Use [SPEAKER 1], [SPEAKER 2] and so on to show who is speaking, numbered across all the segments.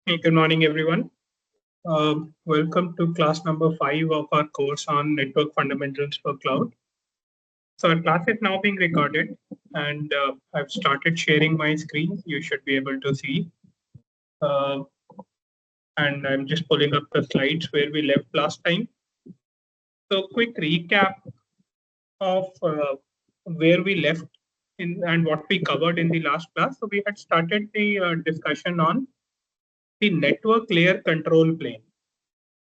[SPEAKER 1] Hey, good morning, everyone. Welcome to class number 5 of our course on Network Fundamentals for Cloud. So our class is now being recorded, and I've started sharing my screen. You should be able to see. Uh, and I'm just pulling up the slides where we left last time. So quick recap of where we left in and what we covered in the last class. So we had started the discussion on the network layer control plane.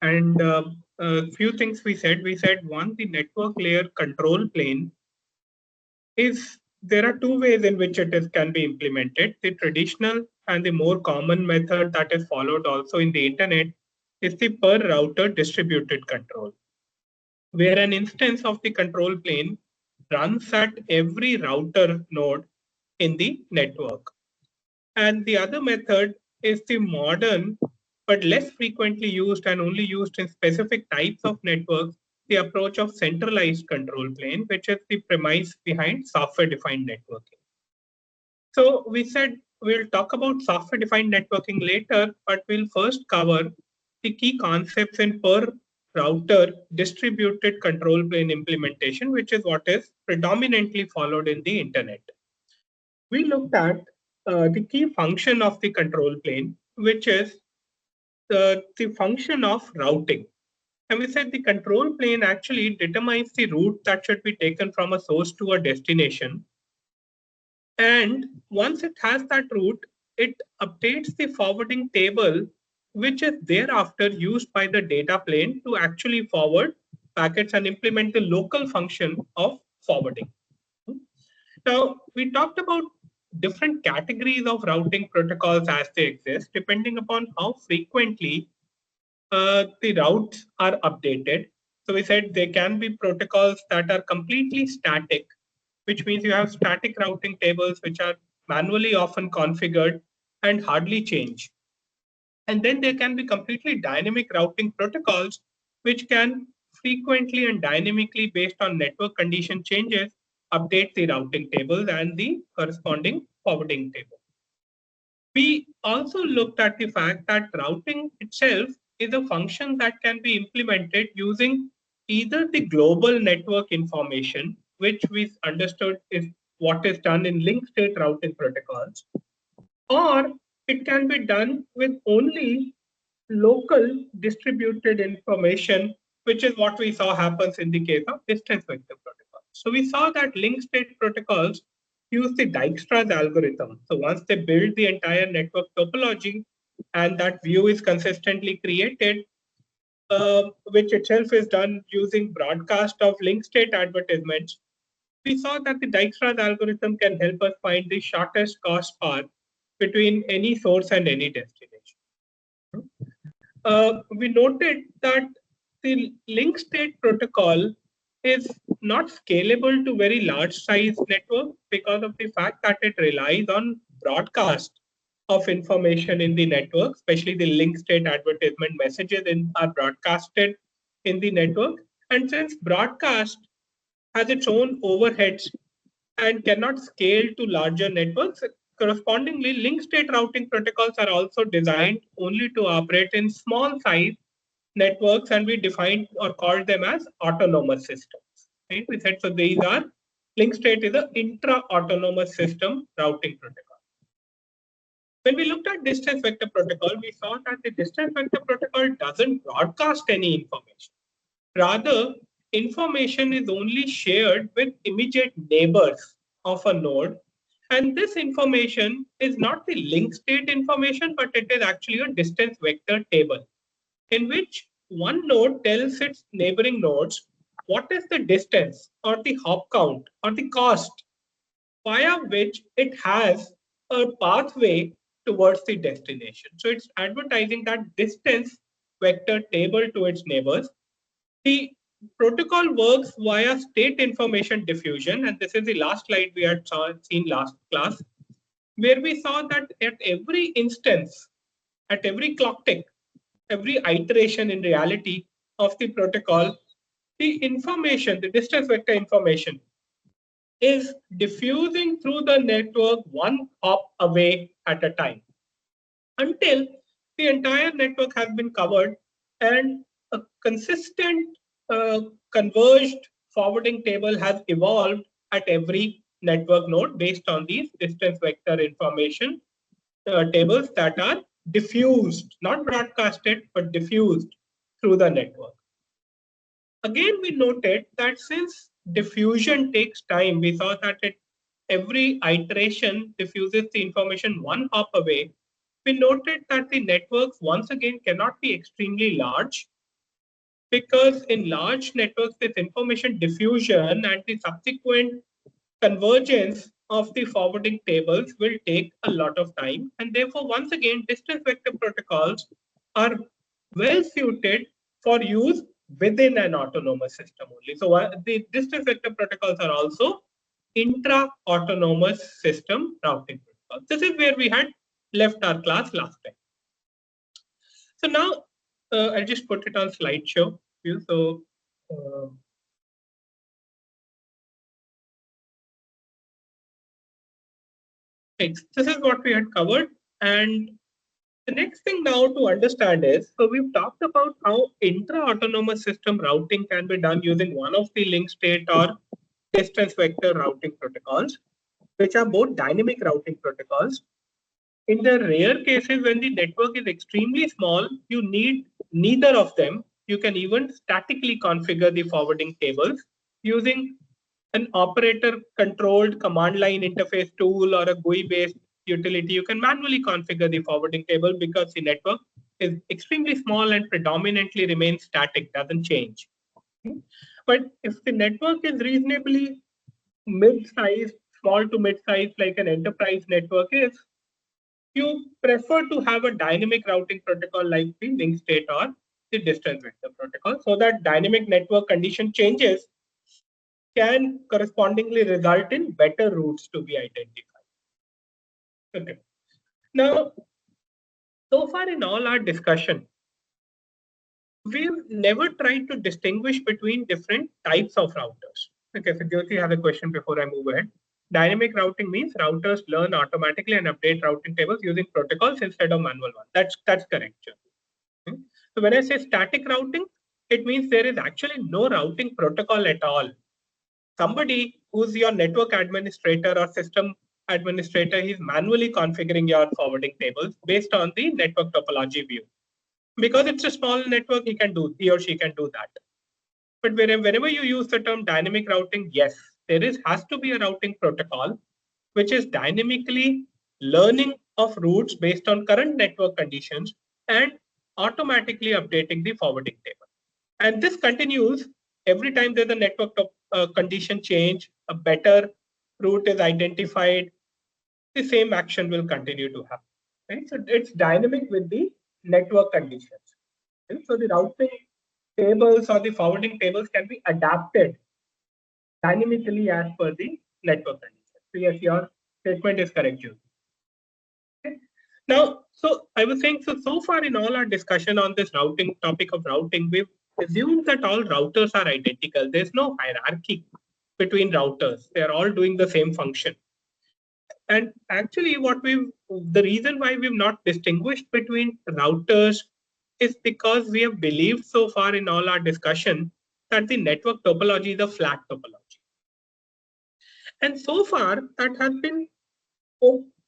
[SPEAKER 1] And a few things we said. We said one, the network layer control plane is there are two ways in which can be implemented. The traditional and the more common method that is followed also in the internet is the per router distributed control, where an instance of the control plane runs at every router node in the network. And the other method is the modern but less frequently used and only used in specific types of networks, the approach of centralized control plane, which is the premise behind software-defined networking. So we said we'll talk about software-defined networking later, but we'll first cover the key concepts in per router distributed control plane implementation, which is what is predominantly followed in the internet. We looked at the key function of the control plane, which is the function of routing. And we said the control plane actually determines the route that should be taken from a source to a destination. And once it has that route, it updates the forwarding table, which is thereafter used by the data plane to actually forward packets and implement the local function of forwarding. Now, we talked about different categories of routing protocols as they exist, depending upon how frequently the routes are updated. So we said there can be protocols that are completely static, which means you have static routing tables which are manually often configured and hardly change. And then there can be completely dynamic routing protocols, which can frequently and dynamically, based on network condition changes, update the routing tables and the corresponding forwarding table. We also looked at the fact that routing itself is a function that can be implemented using either the global network information, which we understood is what is done in link state routing protocols, or it can be done with only local distributed information, which is what we saw happens in the case of distance vector protocols. So we saw that link state protocols use the Dijkstra's algorithm. So once they build the entire network topology and that view is consistently created, which itself is done using broadcast of link state advertisements, we saw that the Dijkstra's algorithm can help us find the shortest cost path between any source and any destination. We noted that the link state protocol is not scalable to very large size network because of the fact that it relies on broadcast of information in the network, especially the link state advertisement messages are broadcasted in the network. And since broadcast has its own overheads and cannot scale to larger networks, correspondingly, link state routing protocols are also designed only to operate in small size networks, and we defined or called them as autonomous systems. Right? We said so these are link state is an intra-autonomous system routing protocol. When we looked at distance vector protocol, we saw that the distance vector protocol doesn't broadcast any information. Rather, information is only shared with immediate neighbors of a node. And this information is not the link state information, but it is actually a distance vector table in which one node tells its neighboring nodes what is the distance or the hop count or the cost via which it has a pathway towards the destination. So it's advertising that distance vector table to its neighbors. The protocol works via state information diffusion, and this is the last slide we had seen last class, where we saw that at every instance, at every clock tick, every iteration in reality of the protocol, the information, the distance vector information, is diffusing through the network one hop away at a time until the entire network has been covered, and a consistent converged forwarding table has evolved at every network node based on these distance vector information tables that are diffused, not broadcasted, but diffused through the network. Again, we noted that since diffusion takes time, we saw that every iteration diffuses the information one hop away. We noted that the networks once again cannot be extremely large, because in large networks, this information diffusion and the subsequent convergence of the forwarding tables will take a lot of time. And therefore, once again, distance vector protocols are well suited for use within an autonomous system only. So the distance vector protocols are also intra-autonomous system routing protocols. This is where we had left our class last time. So now I'll just put it on slideshow view. So this is what we had covered. And the next thing now to understand is, so we've talked about how intra-autonomous system routing can be done using one of the link state or distance vector routing protocols, which are both dynamic routing protocols. In the rare cases when the network is extremely small, you need neither of them. You can even statically configure the forwarding tables using an operator controlled command line interface tool or a GUI based utility. You can manually configure the forwarding table because the network is extremely small and predominantly remains static, doesn't change. But if the network is reasonably mid-sized, small to mid-sized, like an enterprise network is, you prefer to have a dynamic routing protocol like the link state or the distance vector protocol, so that dynamic network condition changes can correspondingly result in better routes to be identified. Okay. Now, so far in all our discussion, we've never tried to distinguish between different types of routers. Okay, so Jyoti has a question before I move ahead. Dynamic routing means routers learn automatically and update routing tables using protocols instead of manual ones. That's correct, Jyoti. So when I say static routing, it means there is actually no routing protocol at all. Somebody who's your network administrator or system administrator, he's manually configuring your forwarding tables based on the network topology view. Because it's a small network, he or she can do that. But whenever you use the term dynamic routing, yes, has to be a routing protocol which is dynamically learning of routes based on current network conditions and automatically updating the forwarding table. And this continues every time there's a network condition change, a better route is identified, the same action will continue to happen. Right? So it's dynamic with the network conditions. Okay? So the routing tables or the forwarding tables can be adapted dynamically as per the network conditions. So yes, your statement is correct, Jude. Okay. Now, so I was saying, so far in all our discussion on this routing topic of routing, we've assumed that all routers are identical. There's no hierarchy between routers. They're all doing the same function. And actually, the reason why we've not distinguished between routers is because we have believed so far in all our discussion that the network topology is a flat topology. And so far, that has been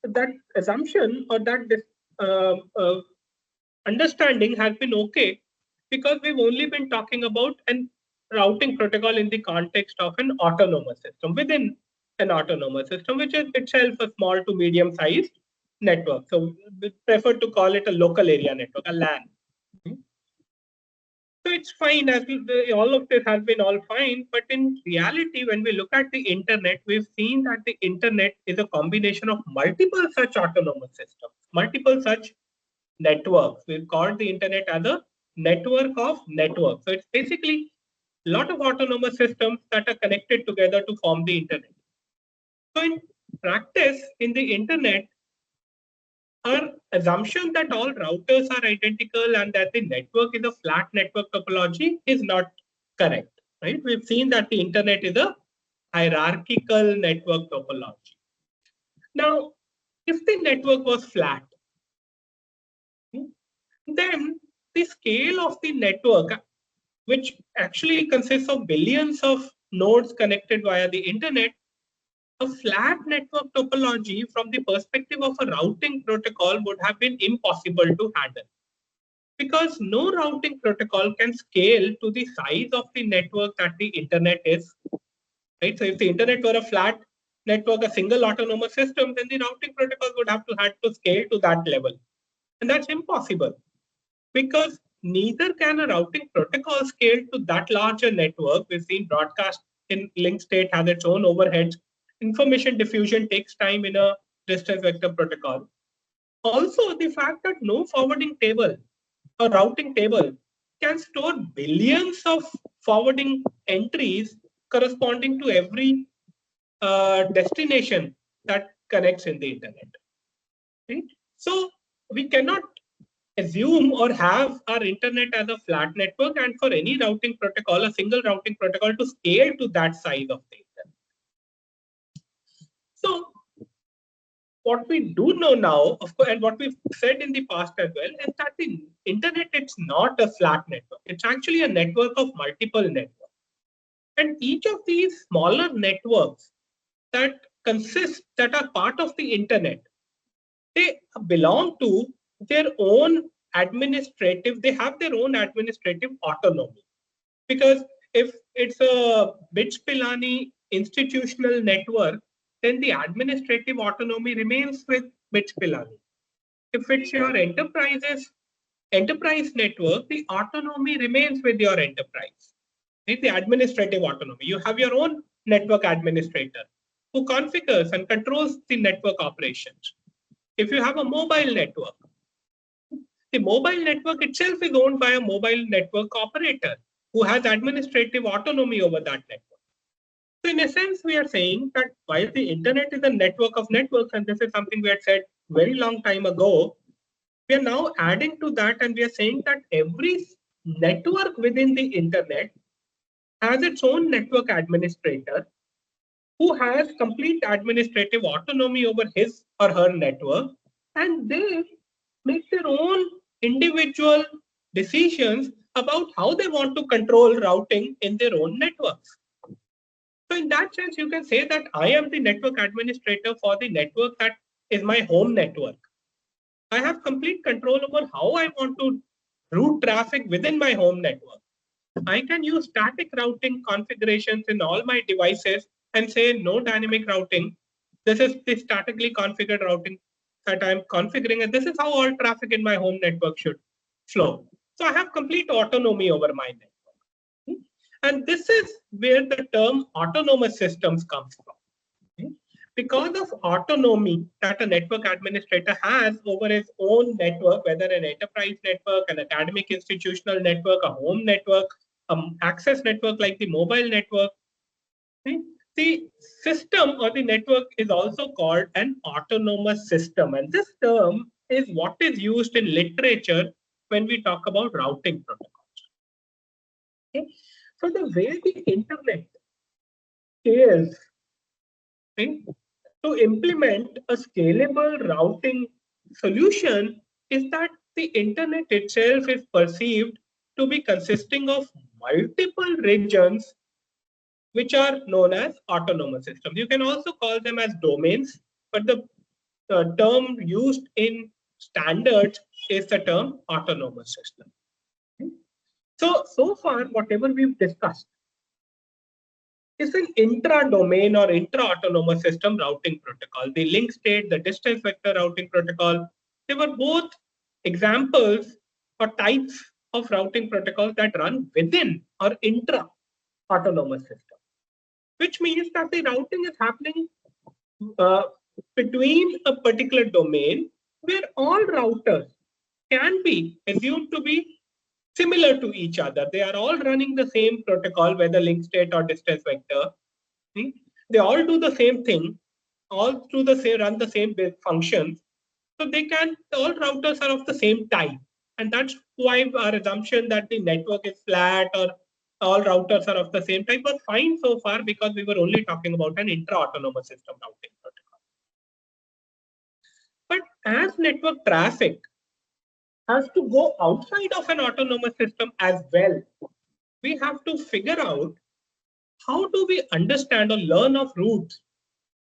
[SPEAKER 1] that assumption or that understanding has been okay, because we've only been talking about an routing protocol in the context of an autonomous system within an autonomous system, which is itself a small to medium sized network. So we prefer to call it a local area network, a LAN. So it's fine, as all of this has been all fine, but in reality, when we look at the internet, we've seen that the internet is a combination of multiple such autonomous systems, multiple such networks. We've called the internet as a network of networks. So it's basically a lot of autonomous systems that are connected together to form the internet. So in practice, in the internet, our assumption that all routers are identical and that the network is a flat network topology is not correct, right? We've seen that the internet is a hierarchical network topology. Now, if the network was flat, Then the scale of the network, which actually consists of billions of nodes connected via the internet, a flat network topology from the perspective of a routing protocol would have been impossible to handle, because no routing protocol can scale to the size of the network that the internet is, right? So if the internet were a flat network, a single autonomous system, then the routing protocol would have to scale to that level. And that's impossible, because neither can a routing protocol scale to that larger network. We've seen broadcast in link state has its own overheads. Information diffusion takes time in a distance vector protocol. Also, the fact that no forwarding table or routing table can store billions of forwarding entries corresponding to every destination that connects in the internet. Right? So we cannot assume or have our internet as a flat network, and for any routing protocol, a single routing protocol, to scale to that size of the internet. So what we do know now, of course, and what we've said in the past as well, is that the internet, it's not a flat network. It's actually a network of multiple networks. And each of these smaller networks that are part of the internet, they belong to their own they have their own administrative autonomy. Because if it's a BITS Pilani institutional network, then the administrative autonomy remains with BITS Pilani. If it's your enterprise network, the autonomy remains with your enterprise. It's the administrative autonomy. You have your own network administrator who configures and controls the network operations. If you have a mobile network, the mobile network itself is owned by a mobile network operator who has administrative autonomy over that network. So in a sense, we are saying that while the internet is a network of networks, and this is something we had said very long time ago, we are now adding to that, and we are saying that every network within the internet has its own network administrator who has complete administrative autonomy over his or her network, and they make their own individual decisions about how they want to control routing in their own networks. So in that sense, you can say that I am the network administrator for the network that is my home network. I have complete control over how I want to route traffic within my home network. I can use static routing configurations in all my devices and say no dynamic routing. This is the statically configured routing that I'm configuring, and this is how all traffic in my home network should flow. So I have complete autonomy over my network. And this is where the term autonomous systems comes from. Because of autonomy that a network administrator has over his own network, whether an enterprise network, an academic institutional network, a home network, access network like the mobile network, the system or the network is also called an autonomous system. And this term is what is used in literature when we talk about routing protocols. Okay? So the way the internet scales, right, to implement a scalable routing solution is that the internet itself is perceived to be consisting of multiple regions which are known as autonomous systems. You can also call them as domains, but the term used in standards is the term autonomous system. So far, whatever we've discussed is an intra-domain or intra-autonomous system routing protocol. The link state, the distance vector routing protocol, they were both examples or types of routing protocols that run within or intra-autonomous system, which means that the routing is happening uh, between a particular domain where all routers can be assumed to be similar to each other. They are all running the same protocol, whether link state or distance vector. They all do the same thing, all through the same run the same functions. So all routers are of the same type. And that's why our assumption that the network is flat or all routers are of the same type was fine so far, because we were only talking about an intra-autonomous system routing protocol. But as network traffic has to go outside of an autonomous system as well. We have to figure out how do we understand or learn of routes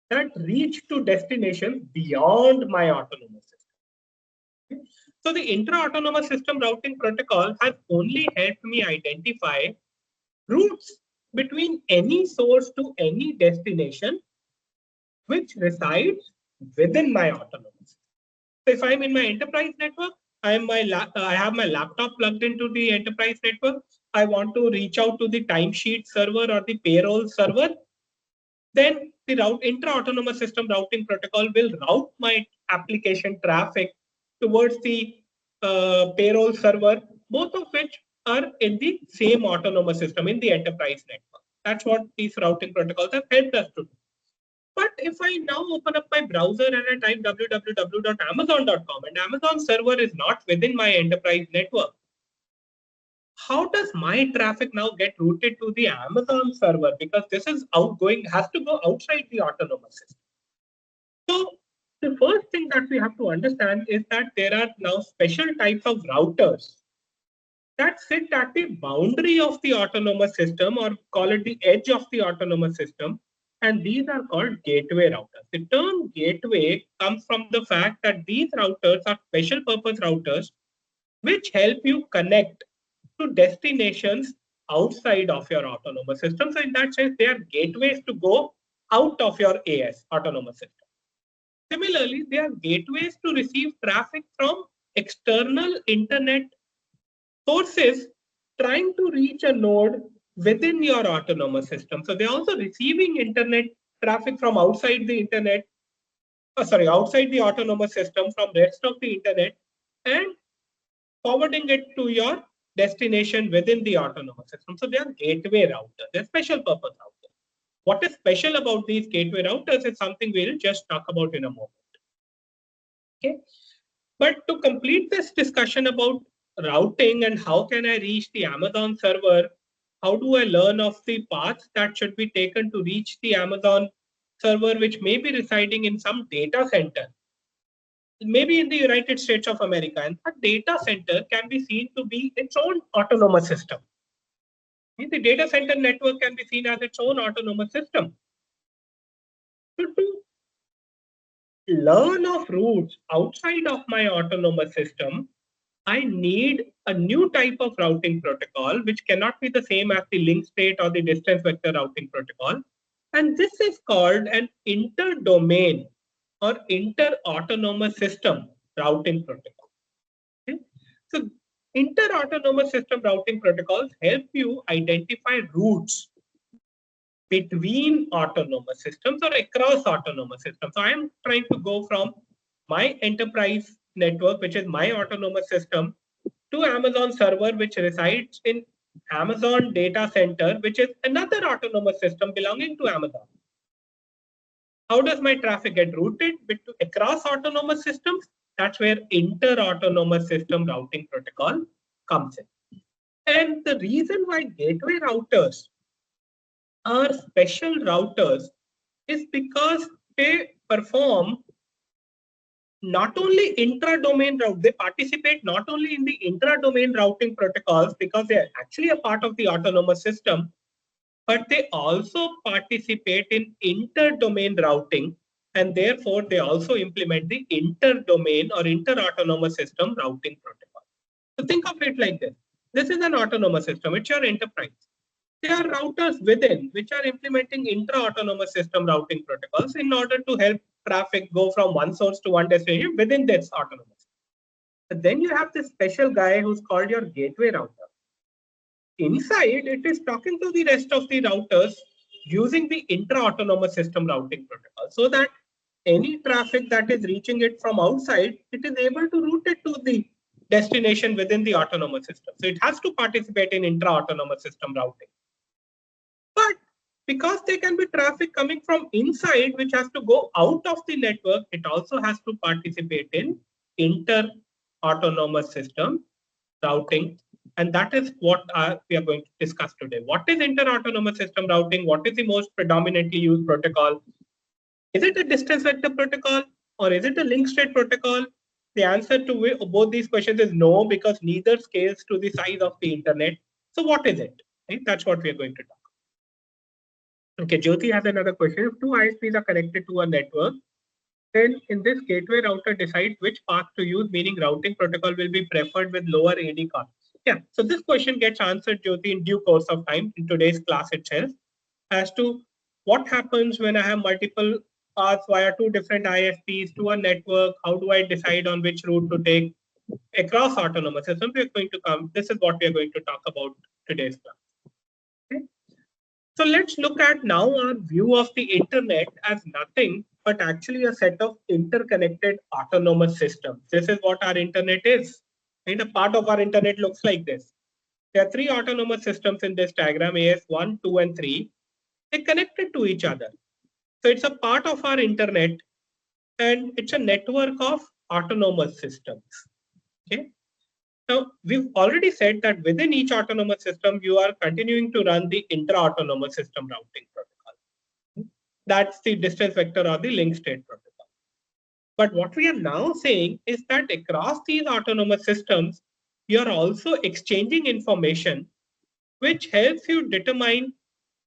[SPEAKER 1] that reach to destinations beyond my autonomous system. So the intra-autonomous system routing protocol has only helped me identify routes between any source to any destination which resides within my autonomous system. So if I'm in my enterprise network, I have my laptop plugged into the enterprise network. I want to reach out to the timesheet server or the payroll server. Then the intra-autonomous system routing protocol will route my application traffic towards the payroll server, both of which are in the same autonomous system in the enterprise network. That's what these routing protocols have helped us to do. But if I now open up my browser and I type www.amazon.com and Amazon server is not within my enterprise network, how does my traffic now get routed to the Amazon server? Because this is outgoing, has to go outside the autonomous system. So the first thing that we have to understand is that there are now special types of routers that sit at the boundary of the autonomous system, or call it the edge of the autonomous system. And these are called gateway routers. The term gateway comes from the fact that these routers are special purpose routers which help you connect to destinations outside of your autonomous system. So in that sense, they are gateways to go out of your AS, autonomous system. Similarly, they are gateways to receive traffic from external internet sources trying to reach a node within your autonomous system. So they're also receiving internet traffic from outside the internet, outside the autonomous system from rest of the internet, and forwarding it to your destination within the autonomous system. So they are gateway routers. They're special purpose routers. What is special about these gateway routers is something we'll just talk about in a moment. Okay. But to complete this discussion about routing and how can I reach the Amazon server, how do I learn of the paths that should be taken to reach the Amazon server, which may be residing in some data center, maybe in the United States of America, and that data center can be seen to be its own autonomous system. The data center network can be seen as its own autonomous system. So to learn of routes outside of my autonomous system, I need a new type of routing protocol, which cannot be the same as the link state or the distance vector routing protocol. And this is called an inter-domain or inter-autonomous system routing protocol. Okay? So inter-autonomous system routing protocols help you identify routes between autonomous systems or across autonomous systems. So I am trying to go from my enterprise network, which is my autonomous system, to Amazon server, which resides in Amazon data center, which is another autonomous system belonging to Amazon. How does my traffic get routed across autonomous systems? That's where inter-autonomous system routing protocol comes in. And the reason why gateway routers are special routers is because they perform not only intra-domain route, they participate not only in the intra-domain routing protocols because they're actually a part of the autonomous system, but they also participate in inter-domain routing, and therefore they also implement the inter-domain or inter-autonomous system routing protocol. So think of it like this. This is an autonomous system, it's your enterprise. There are routers within which are implementing intra-autonomous system routing protocols in order to help traffic go from one source to one destination within this autonomous. But then you have this special guy who's called your gateway router. Inside, it is talking to the rest of the routers using the intra-autonomous system routing protocol, so that any traffic that is reaching it from outside, it is able to route it to the destination within the autonomous system. So it has to participate in intra-autonomous system routing. But because there can be traffic coming from inside, which has to go out of the network, it also has to participate in inter-autonomous system routing. And that is what we are going to discuss today. What is inter-autonomous system routing? What is the most predominantly used protocol? Is it a distance vector protocol or is it a link state protocol? The answer to both these questions is no, because neither scales to the size of the internet. So what is it? Right? That's what we are going to talk. Okay, Jyoti has another question. If two ISPs are connected to a network, then in this gateway router decides which path to use, meaning routing protocol will be preferred with lower AD costs. Yeah, so this question gets answered, Jyoti, in due course of time in today's class itself, as to what happens when I have multiple paths via two different ISPs to a network. How do I decide on which route to take across autonomous systems? We're going to come. This is what we are going to talk about today's class. Okay. So let's look at now our view of the internet as nothing but actually a set of interconnected autonomous systems. This is what our internet is. And a part of our internet looks like this. There are three autonomous systems in this diagram, AS1, 2, and 3. They're connected to each other. So it's a part of our internet, and it's a network of autonomous systems. Okay. Now, we've already said that within each autonomous system, you are continuing to run the intra-autonomous system routing protocol. That's the distance vector or the link state protocol. But what we are now saying is that across these autonomous systems, you are also exchanging information which helps you determine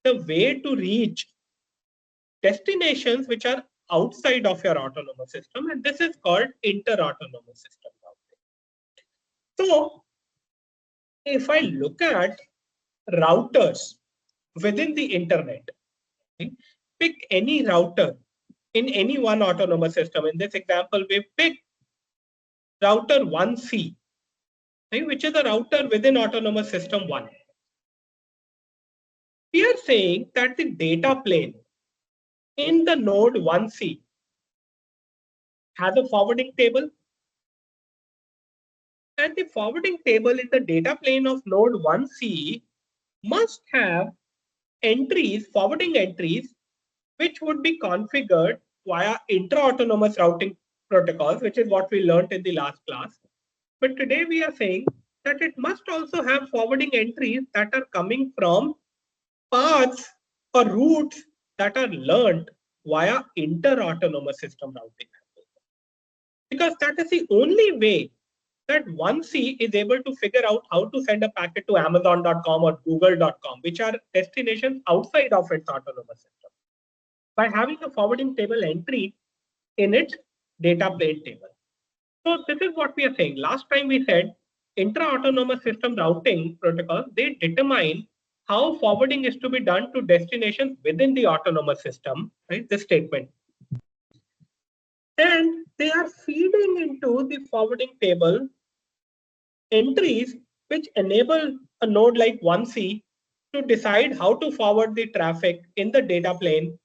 [SPEAKER 1] the way to reach destinations which are outside of your autonomous system. And this is called inter-autonomous system routing. So if I look at routers within the internet, okay, pick any router in any one autonomous system. In this example, we pick router 1C, right, which is a router within autonomous system 1. We are saying that the data plane in the node 1C has a forwarding table, and the forwarding table in the data plane of node 1C must have entries, forwarding entries, which would be configured via intra-autonomous routing protocols, which is what we learned in the last class. But today we are saying that it must also have forwarding entries that are coming from paths or routes that are learned via inter-autonomous system routing. Because that is the only way that 1C is able to figure out how to send a packet to Amazon.com or Google.com, which are destinations outside of its autonomous system, by having a forwarding table entry in its data plane table. So this is what we are saying. Last time we said intra-autonomous system routing protocols, they determine how forwarding is to be done to destinations within the autonomous system, right? This statement. And they are feeding into the forwarding table entries which enable a node like 1C to decide how to forward the traffic in the data plane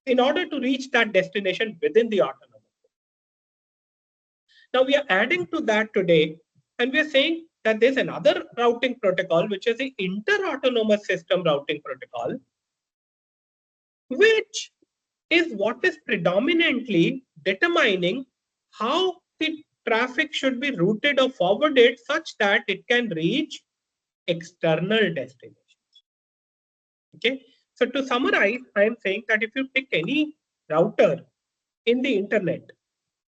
[SPEAKER 1] in order to reach that destination within the autonomous. Now we are adding to that today, and we are saying that there's another routing protocol, which is the inter-autonomous system routing protocol, which is what is predominantly determining how the traffic should be routed or forwarded such that it can reach external destinations. Okay, so to summarize, I am saying that if you pick any router in the internet,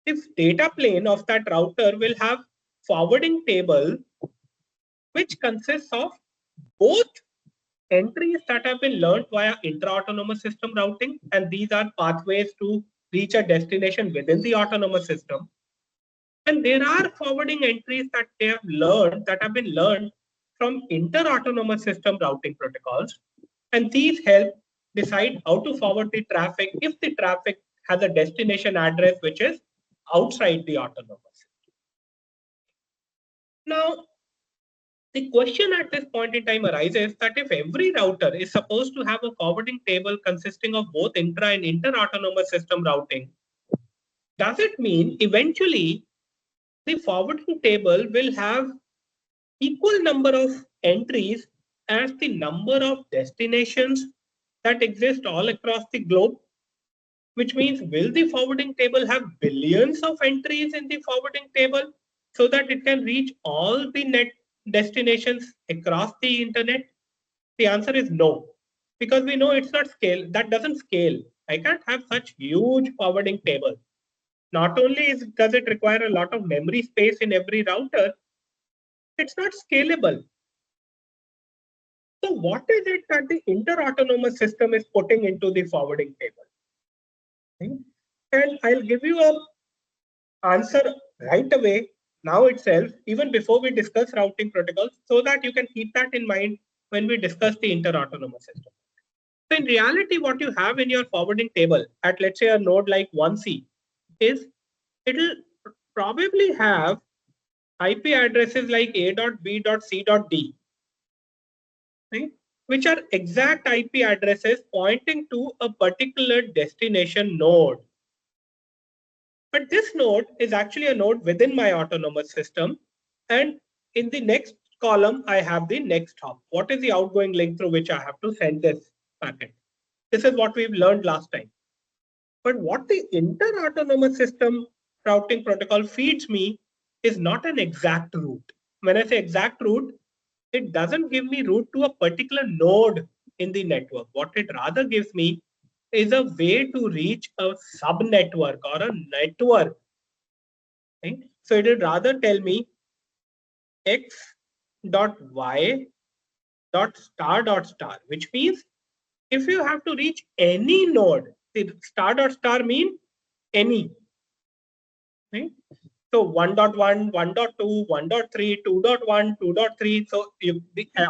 [SPEAKER 1] this data plane of that router will have forwarding table which consists of both entries that have been learned via intra-autonomous system routing, and these are pathways to reach a destination within the autonomous system. And there are forwarding entries that they have learned, that have been learned from inter-autonomous system routing protocols, and these help decide how to forward the traffic if the traffic has a destination address which is outside the autonomous system. Now, the question at this point in time arises that if every router is supposed to have a forwarding table consisting of both intra and inter-autonomous system routing, does it mean eventually the forwarding table will have equal number of entries as the number of destinations that exist all across the globe? Which means, will the forwarding table have billions of entries in the forwarding table so that it can reach all the net destinations across the internet? The answer is no, because we know it's not scale. That doesn't scale. I can't have such huge forwarding table. not only does it require a lot of memory space in every router, it's not scalable. So what is it that the inter-autonomous system is putting into the forwarding table? Okay. And I'll give you a answer right away now itself, even before we discuss routing protocols, so that you can keep that in mind when we discuss the inter-autonomous system. So in reality, what you have in your forwarding table at, let's say, a node like 1C is it'll probably have IP addresses like A.B.C.D, right? Which are exact IP addresses pointing to a particular destination node. But this node is actually a node within my autonomous system. And in the next column, I have the next hop. What is the outgoing link through which I have to send this packet? This is what we've learned last time. But what the inter-autonomous system routing protocol feeds me is not an exact route. When I say exact route, it doesn't give me route to a particular node in the network. What it rather gives me is a way to reach a subnetwork or a network. Right? So it will rather tell me x dot y dot star, which means if you have to reach any node, the star dot star mean any. Right? So 1.1, 1.2, 1.3, 2.1, 2.3. So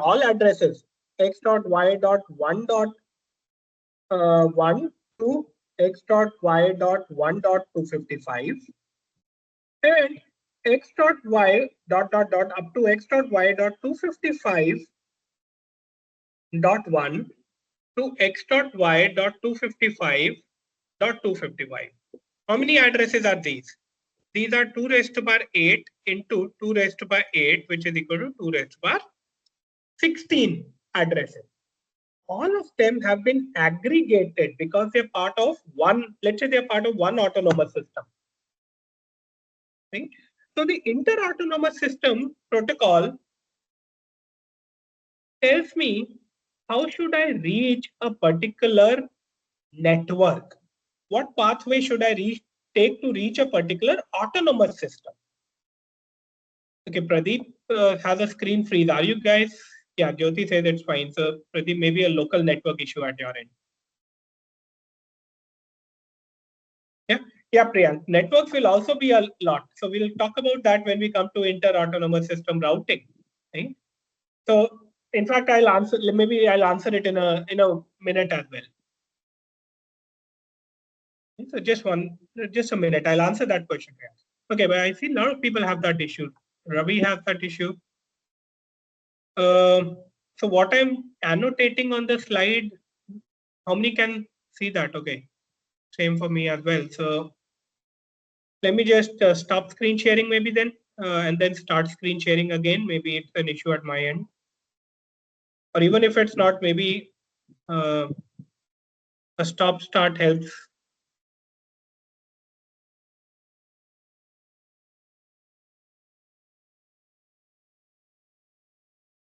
[SPEAKER 1] all addresses x dot y dot 1 dot 1 to x dot y dot 1 dot 255 and x dot y dot up to x dot y dot 255 dot 1 to x dot y dot 255 dot 255. How many addresses are these? These are 2 raised to power 8 into 2 raised to power 8, which is equal to 2 raised to power 16 addresses. All of them have been aggregated because they're part of one, let's say they're part of one autonomous system. Right? So the inter-autonomous system protocol tells me how should I reach a particular network? What pathway should I take to reach a particular autonomous system? Okay, Pradeep has a screen freeze. Are you guys? Yeah, Jyoti says it's fine. So Pradeep, maybe a local network issue at your end. Yeah, Priyank. Networks will also be a lot. So we'll talk about that when we come to inter-autonomous system routing. Right? So in fact, I'll answer. Maybe I'll answer it in a minute as well. So just a minute. I'll answer that question. Okay, but I see a lot of people have that issue. Ravi has that issue. So what I'm annotating on the slide, how many can see that? Okay, same for me as well. So let me just stop screen sharing maybe then, and then start screen sharing again. Maybe it's an issue at my end. Or even if it's not, maybe a stop start helps.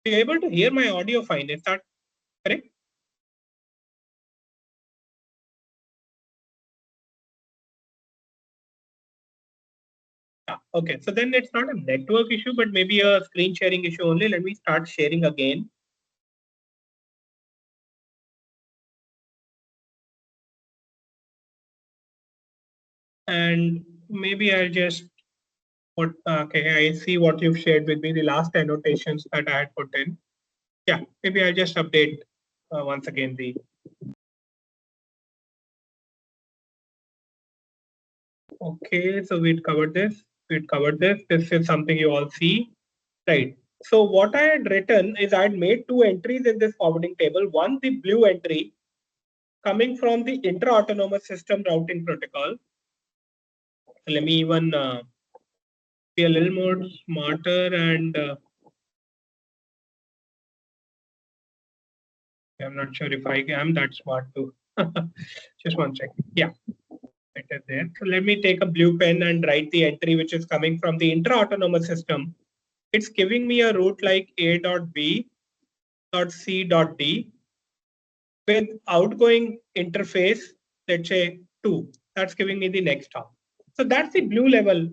[SPEAKER 1] You're able to hear my audio fine, is that correct? Okay, so then it's not a network issue, but maybe a screen sharing issue only. Let me start sharing again. And maybe I'll just put, okay, I see what you've shared with me, the last annotations that I had put in. Yeah, maybe I'll just update once again the. Okay, so we'd covered this. This is something you all see. Right. So what I had written is I had made two entries in this forwarding table. One, the blue entry coming from the inter-autonomous system routing protocol. So let me even be a little more smarter and I'm not sure if I am that smart too. Just one second. Yeah, it is there. So let me take a blue pen and write the entry which is coming from the intra-autonomous system. It's giving me a route like A.B.C.D with outgoing interface, let's say 2. That's giving me the next hop. So that's the blue level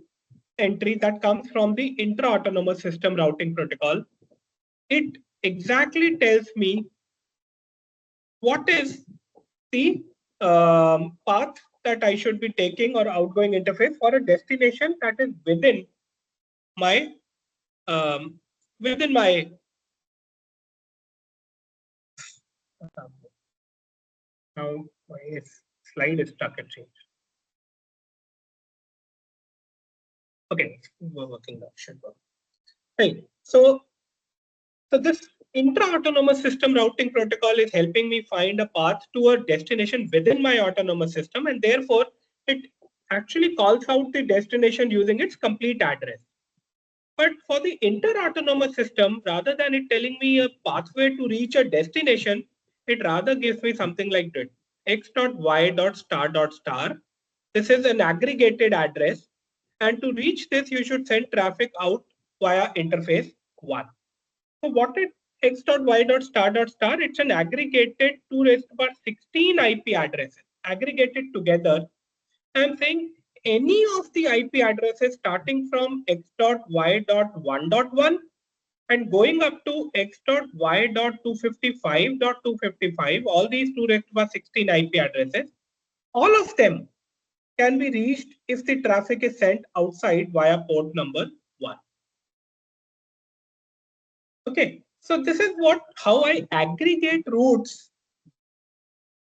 [SPEAKER 1] entry that comes from the intra-autonomous system routing protocol. It exactly tells me what is the path that I should be taking or outgoing interface for a destination that is my within my now my slide is stuck at change. Okay, we're working now. Should work. Right. So this intra-autonomous system routing protocol is helping me find a path to a destination within my autonomous system, and therefore it actually calls out the destination using its complete address. But for the inter-autonomous system, rather than it telling me a pathway to reach a destination, it rather gives me something like that. x.y.star.star. This is an aggregated address. And to reach this, you should send traffic out via interface 1. So what is x.y.star.star? It's an aggregated 2 raised to the power 16 IP addresses aggregated together. I'm saying any of the IP addresses starting from x.y.1.1 and going up to x.y.255.255, all these 2 raised to the power 16 IP addresses, all of them can be reached if the traffic is sent outside via port number 1. Okay, so this is how I aggregate routes,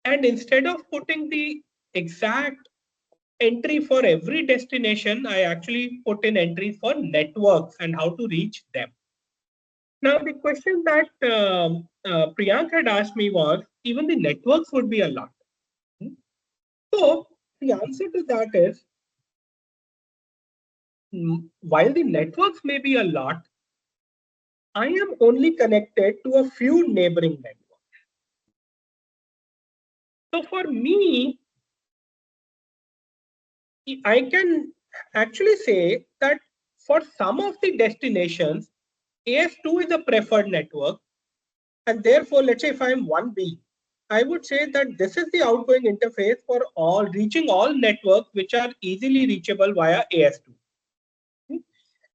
[SPEAKER 1] and instead of putting the exact entry for every destination, I actually put in entries for networks and how to reach them. Now, the question that Priyank had asked me was, even the networks would be a lot. So the answer to that is, while the networks may be a lot, I am only connected to a few neighboring networks. So for me, I can actually say that for some of the destinations, AS2 is a preferred network. And therefore, let's say if I'm 1B, I would say that this is the outgoing interface for reaching all networks which are easily reachable via AS2.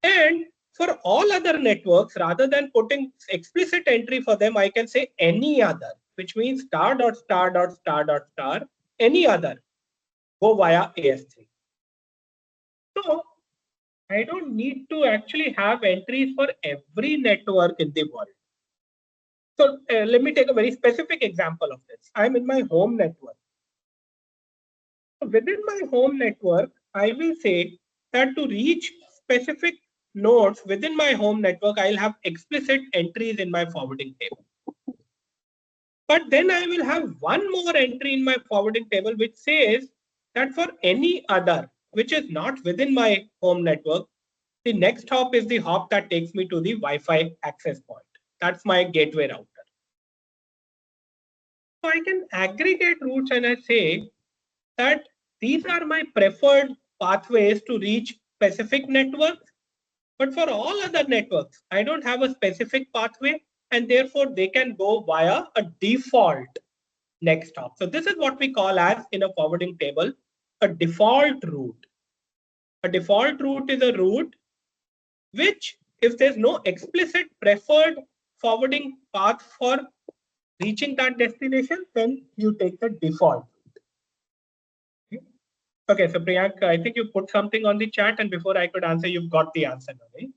[SPEAKER 1] And for all other networks, rather than putting explicit entry for them, I can say any other, which means star.star.star.star, any other, go via AS3. So I don't need to actually have entries for every network in the world. So let me take a very specific example of this. I'm in my home network. So within my home network, I will say that to reach specific nodes within my home network, I'll have explicit entries in my forwarding table. But then I will have one more entry in my forwarding table which says that for any other which is not within my home network, the next hop is the hop that takes me to the Wi-Fi access point. That's my gateway router. So I can aggregate routes and I say that these are my preferred pathways to reach specific networks. But for all other networks, I don't have a specific pathway, and therefore they can go via a default next hop. So this is what we call as, in a forwarding table, a default route. A default route is a route which, if there's no explicit preferred forwarding path for reaching that destination, then you take the default. Okay, so Priyank, I think you put something on the chat, and before I could answer, you've got the answer now, right?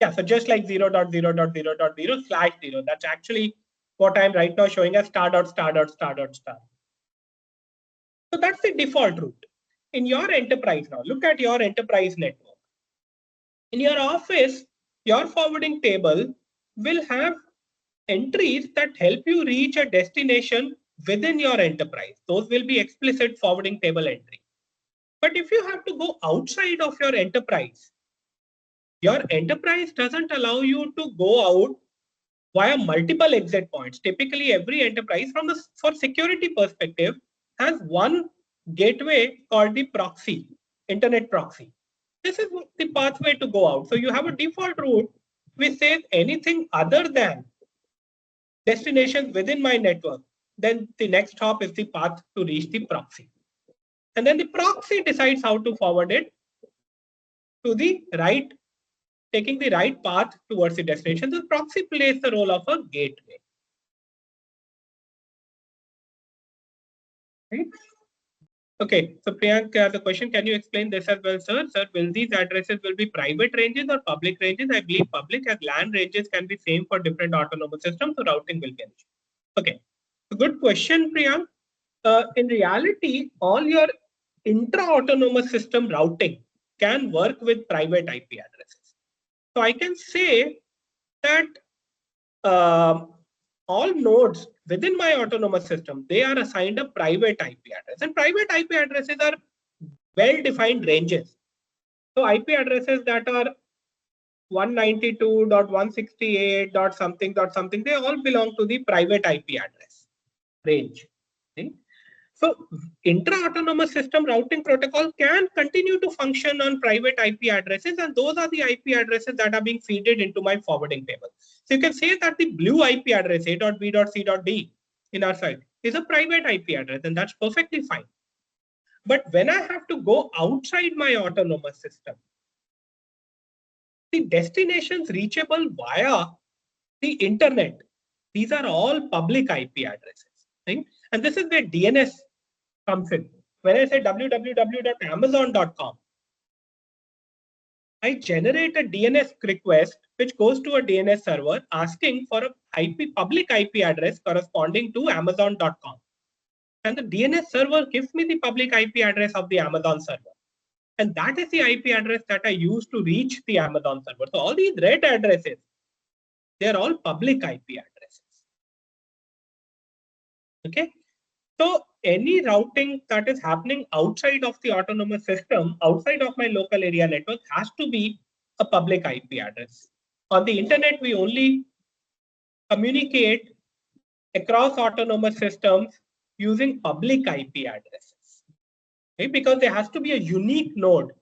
[SPEAKER 1] Yeah, so just like 0.0.0.0/0. That's actually what I'm right now showing as star.star.star.star. So that's the default route. In your enterprise now, look at your enterprise network. In your office, your forwarding table will have entries that help you reach a destination within your enterprise. Those will be explicit forwarding table entries. But if you have to go outside of your enterprise doesn't allow you to go out via multiple exit points. Typically, every enterprise for security perspective has one gateway called the proxy, internet proxy. This is the pathway to go out. So you have a default route which says anything other than destinations within my network, then the next hop is the path to reach the proxy. And then the proxy decides how to forward it to the right, taking the right path towards the destination. The proxy plays the role of a gateway. Right? Okay, so Priyank has a question. Can you explain this as well, sir? Sir, will these addresses will be private ranges or public ranges? I believe public, as LAN ranges can be same for different autonomous systems, so routing will be an issue. Okay, so good question, Priyank. In reality, all your intra-autonomous system routing can work with private IP addresses. So I can say that uh, all nodes within my autonomous system, they are assigned a private IP address, and private IP addresses are well-defined ranges. So IP addresses that are 192.168.something.something, they all belong to the private IP address range. Okay? So intra-autonomous system routing protocol can continue to function on private IP addresses, and those are the IP addresses that are being fed into my forwarding table. So you can say that the blue IP address A.B.C.D in our site is a private IP address, and that's perfectly fine. But when I have to go outside my autonomous system, the destinations reachable via the internet, these are all public IP addresses. Right? And this is where DNS comes in. When I say www.amazon.com, I generate a DNS request which goes to a DNS server asking for a public IP address corresponding to amazon.com. And the DNS server gives me the public IP address of the Amazon server. And that is the IP address that I use to reach the Amazon server. So all these red addresses, they're all public IP addresses. Okay. So any routing that is happening outside of the autonomous system, outside of my local area network, has to be a public IP address. On the internet, we only communicate across autonomous systems using public IP addresses. Okay? Because there has to be a unique node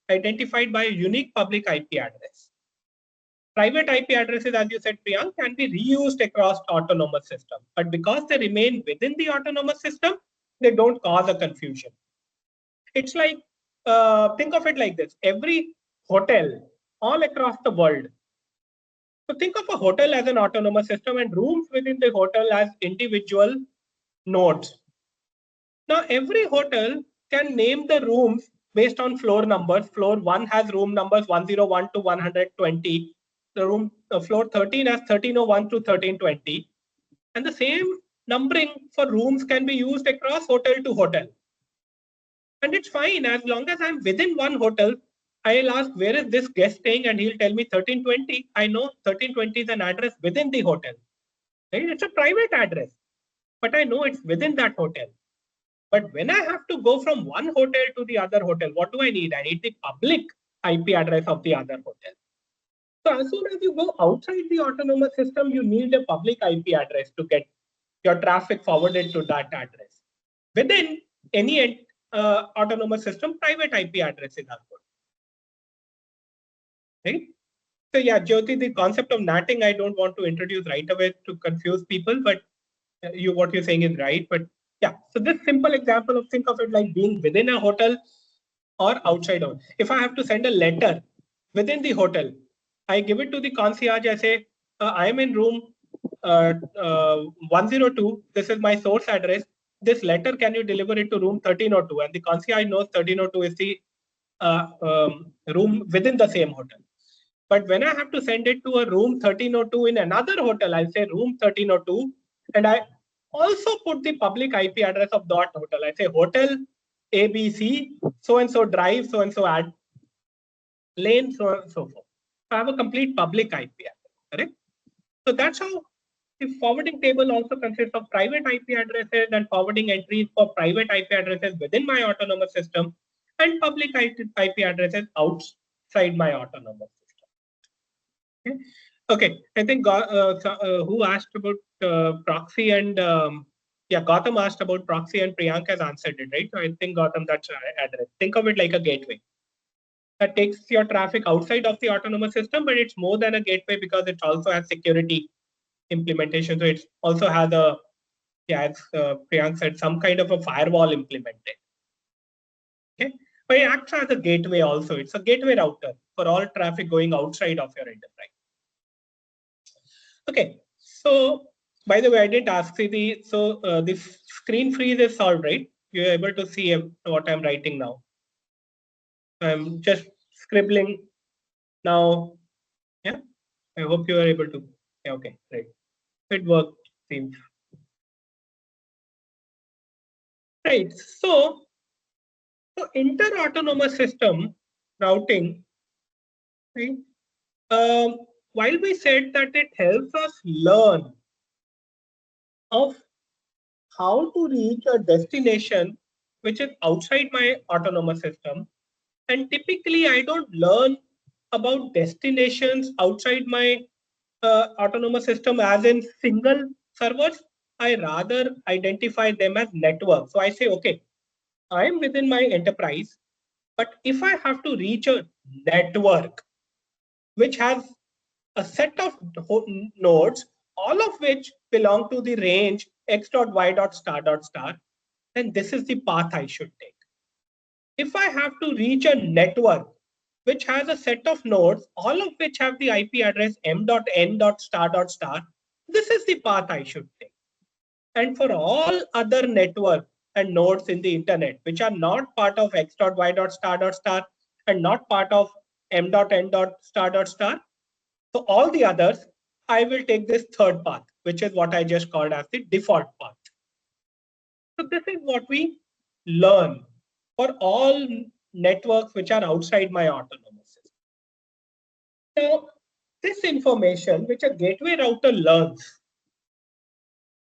[SPEAKER 1] identified by a unique public IP address. Private IP addresses, as you said, Priyank, can be reused across autonomous systems. But because they remain within the autonomous system, they don't cause a confusion. It's like, think of it like this. Every hotel all across the world. So think of a hotel as an autonomous system and rooms within the hotel as individual nodes. Now, every hotel can name the rooms based on floor numbers. Floor 1 has room numbers 101 to 120. The room floor 13 has 1301 to 1320. And the same numbering for rooms can be used across hotel to hotel. And it's fine as long as I'm within one hotel. I'll ask where is this guest staying, and he'll tell me 1320. I know 1320 is an address within the hotel. Right? It's a private address, but I know it's within that hotel. But when I have to go from one hotel to the other hotel, what do I need? I need the public IP address of the other hotel. So as soon as you go outside the autonomous system, you need a public IP address to get your traffic forwarded to that address. Within any autonomous system, private IP addresses are good. Right? So yeah, Jyoti, the concept of natting, I don't want to introduce right away to confuse people, but what you're saying is right. But yeah, so this simple example of, think of it like being within a hotel or outside of. If I have to send a letter within the hotel, I give it to the concierge. I say, I am in room 102. This is my source address. This letter, can you deliver it to room 1302? And the concierge knows 1302 is the room within the same hotel. But when I have to send it to a room 1302 in another hotel, I'll say room 1302. And I also put the public IP address of that hotel. I say hotel ABC, so-and-so drive, so-and-so ad lane, so on and so forth. So I have a complete public IP address, correct? So that's how the forwarding table also consists of private IP addresses and forwarding entries for private IP addresses within my autonomous system and public IP addresses outside my autonomous system. Okay, okay. I think who asked about proxy and yeah, Gautam asked about proxy and Priyank has answered it, right? So I think Gautam, that's address. Think of it like a gateway that takes your traffic outside of the autonomous system, but it's more than a gateway because it also has security implementation. So it also has a, yeah, as Priyank said, some kind of a firewall implemented. Okay, but it acts as a gateway also. It's a gateway router for all traffic going outside of your enterprise. Okay, so by the way, I didn't ask you this screen freeze is solved, right? You're able to see what I'm writing now. I'm just scribbling now. Yeah, I hope you are able to. Yeah, okay, great. It worked, seems. Right. So inter-autonomous system routing, right? While we said that it helps us learn of how to reach a destination which is outside my autonomous system, and typically I don't learn about destinations outside my autonomous system as in single servers. I rather identify them as networks. So I say, okay, I am within my enterprise, but if I have to reach a network which has a set of nodes, all of which belong to the range x dot y dot star dot star, then this is the path I should take. If I have to reach a network which has a set of nodes, all of which have the IP address m dot n dot star, this is the path I should take. And for all other network and nodes in the internet, which are not part of x dot y dot star and not part of m dot n dot star, so all the others, I will take this third path, which is what I just called as the default path. So this is what we learn for all networks which are outside my autonomous system. Now, this information which a gateway router learns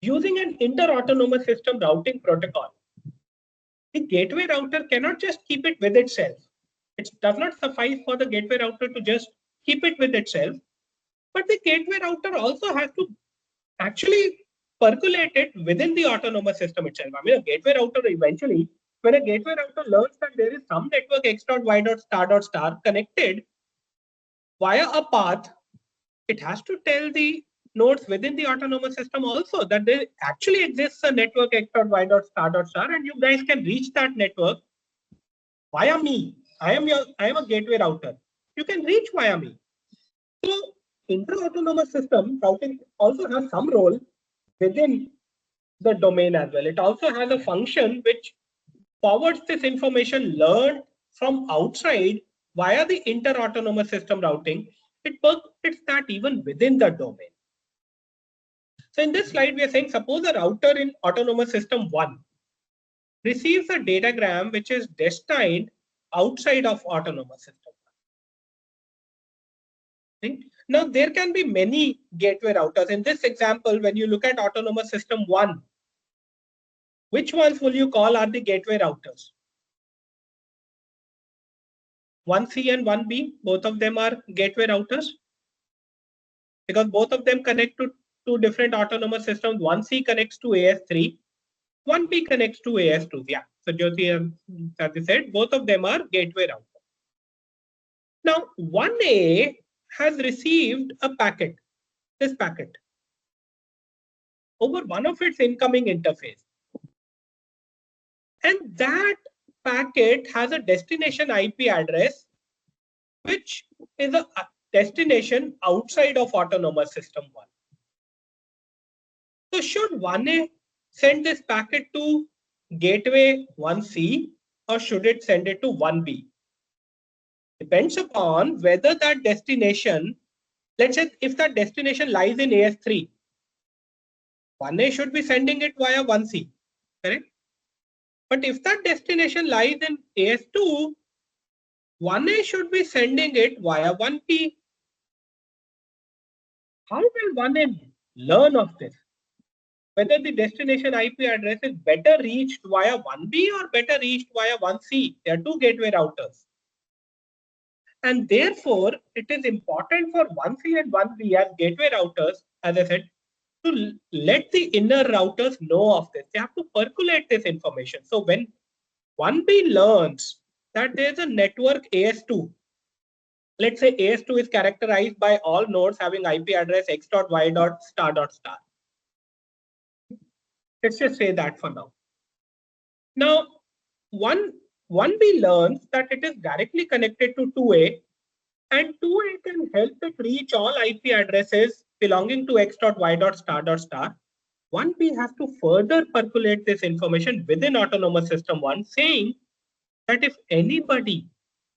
[SPEAKER 1] using an inter-autonomous system routing protocol, the gateway router cannot just keep it with itself. It does not suffice for the gateway router to just keep it with itself, but the gateway router also has to actually percolate it within the autonomous system itself. I mean, a gateway router eventually, when a gateway router learns that there is some network x dot y dot star connected via a path, it has to tell the nodes within the autonomous system also that there actually exists a network x dot y dot star, and you guys can reach that network via me. I am a gateway router. You can reach via me. So inter-autonomous system routing also has some role within the domain as well. It also has a function which forwards this information learned from outside via the inter-autonomous system routing. It percolates that even within the domain. So in this slide, we are saying suppose a router in autonomous system 1 receives a datagram which is destined outside of autonomous system. Now, there can be many gateway routers. In this example, when you look at autonomous system 1, which ones will you call are the gateway routers? 1C and 1B, both of them are gateway routers because both of them connect to two different autonomous systems. 1C connects to AS3, 1B connects to AS2. Yeah, so Jyoti, as you said, both of them are gateway routers. Now, 1A has received a packet, this packet, over one of its incoming interface. And that packet has a destination IP address, which is a destination outside of autonomous system 1. So should 1A send this packet to gateway 1C or should it send it to 1B? Depends upon whether that destination, let's say if that destination lies in AS3, 1A should be sending it via 1C, correct? But if that destination lies in AS2, 1A should be sending it via 1B. How will 1A learn of this? Whether the destination IP address is better reached via 1B or better reached via 1C. There are two gateway routers. And therefore, it is important for 1C and 1B as gateway routers, as I said, to let the inner routers know of this. They have to percolate this information. So when 1B learns that there's a network AS2, let's say AS2 is characterized by all nodes having IP address x dot y dot star. Let's just say that for now. Now, 1B learns that it is directly connected to 2A, and 2A can help it reach all IP addresses belonging to x dot y dot star dot star. 1B has to further percolate this information within autonomous system 1, saying that if anybody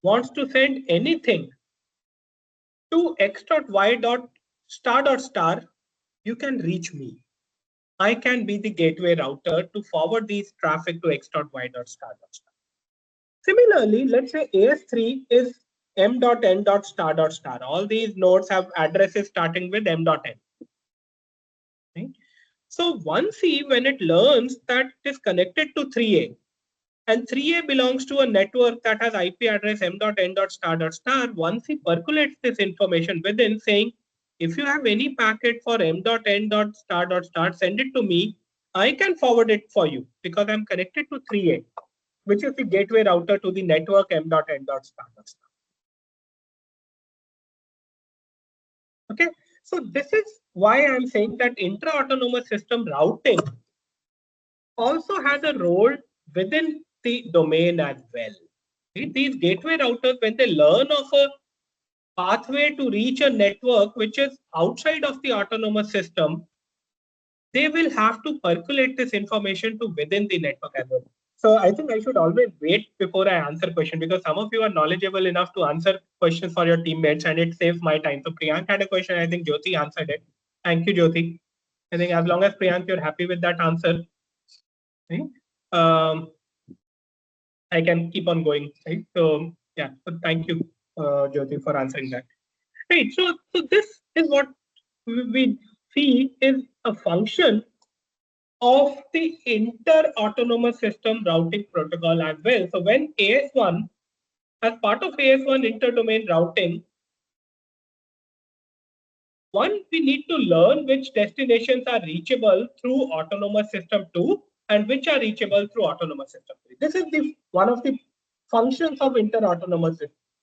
[SPEAKER 1] wants to send anything to x dot y dot star, you can reach me. I can be the gateway router to forward these traffic to x dot y dot star. Similarly, let's say AS3 is m dot n dot star. All these nodes have addresses starting with m dot n. Okay? So 1C, when it learns that it is connected to 3A, and 3A belongs to a network that has IP address m dot n dot star, 1C percolates this information within, saying, if you have any packet for m dot n dot star, send it to me. I can forward it for you because I'm connected to 3A, which is the gateway router to the network m dot n dot star. Okay, so this is why I'm saying that intra-autonomous system routing also has a role within the domain as well. These gateway routers, when they learn of a pathway to reach a network which is outside of the autonomous system, they will have to percolate this information to within the network as well. So I think I should always wait before I answer question, because some of you are knowledgeable enough to answer questions for your teammates and it saves my time. So Priyank had a question. I think Jyoti answered it. Thank you, Jyoti. I think as long as Priyank, you're happy with that answer, right? I can keep on going, right? So yeah, so thank you, Jyoti, for answering that. Right. So this is what we see is a function of the inter-autonomous system routing protocol as well. So when AS1, as part of AS1 inter-domain routing, we need to learn which destinations are reachable through autonomous system 2 and which are reachable through autonomous system 3. This is the one of the functions of inter-autonomous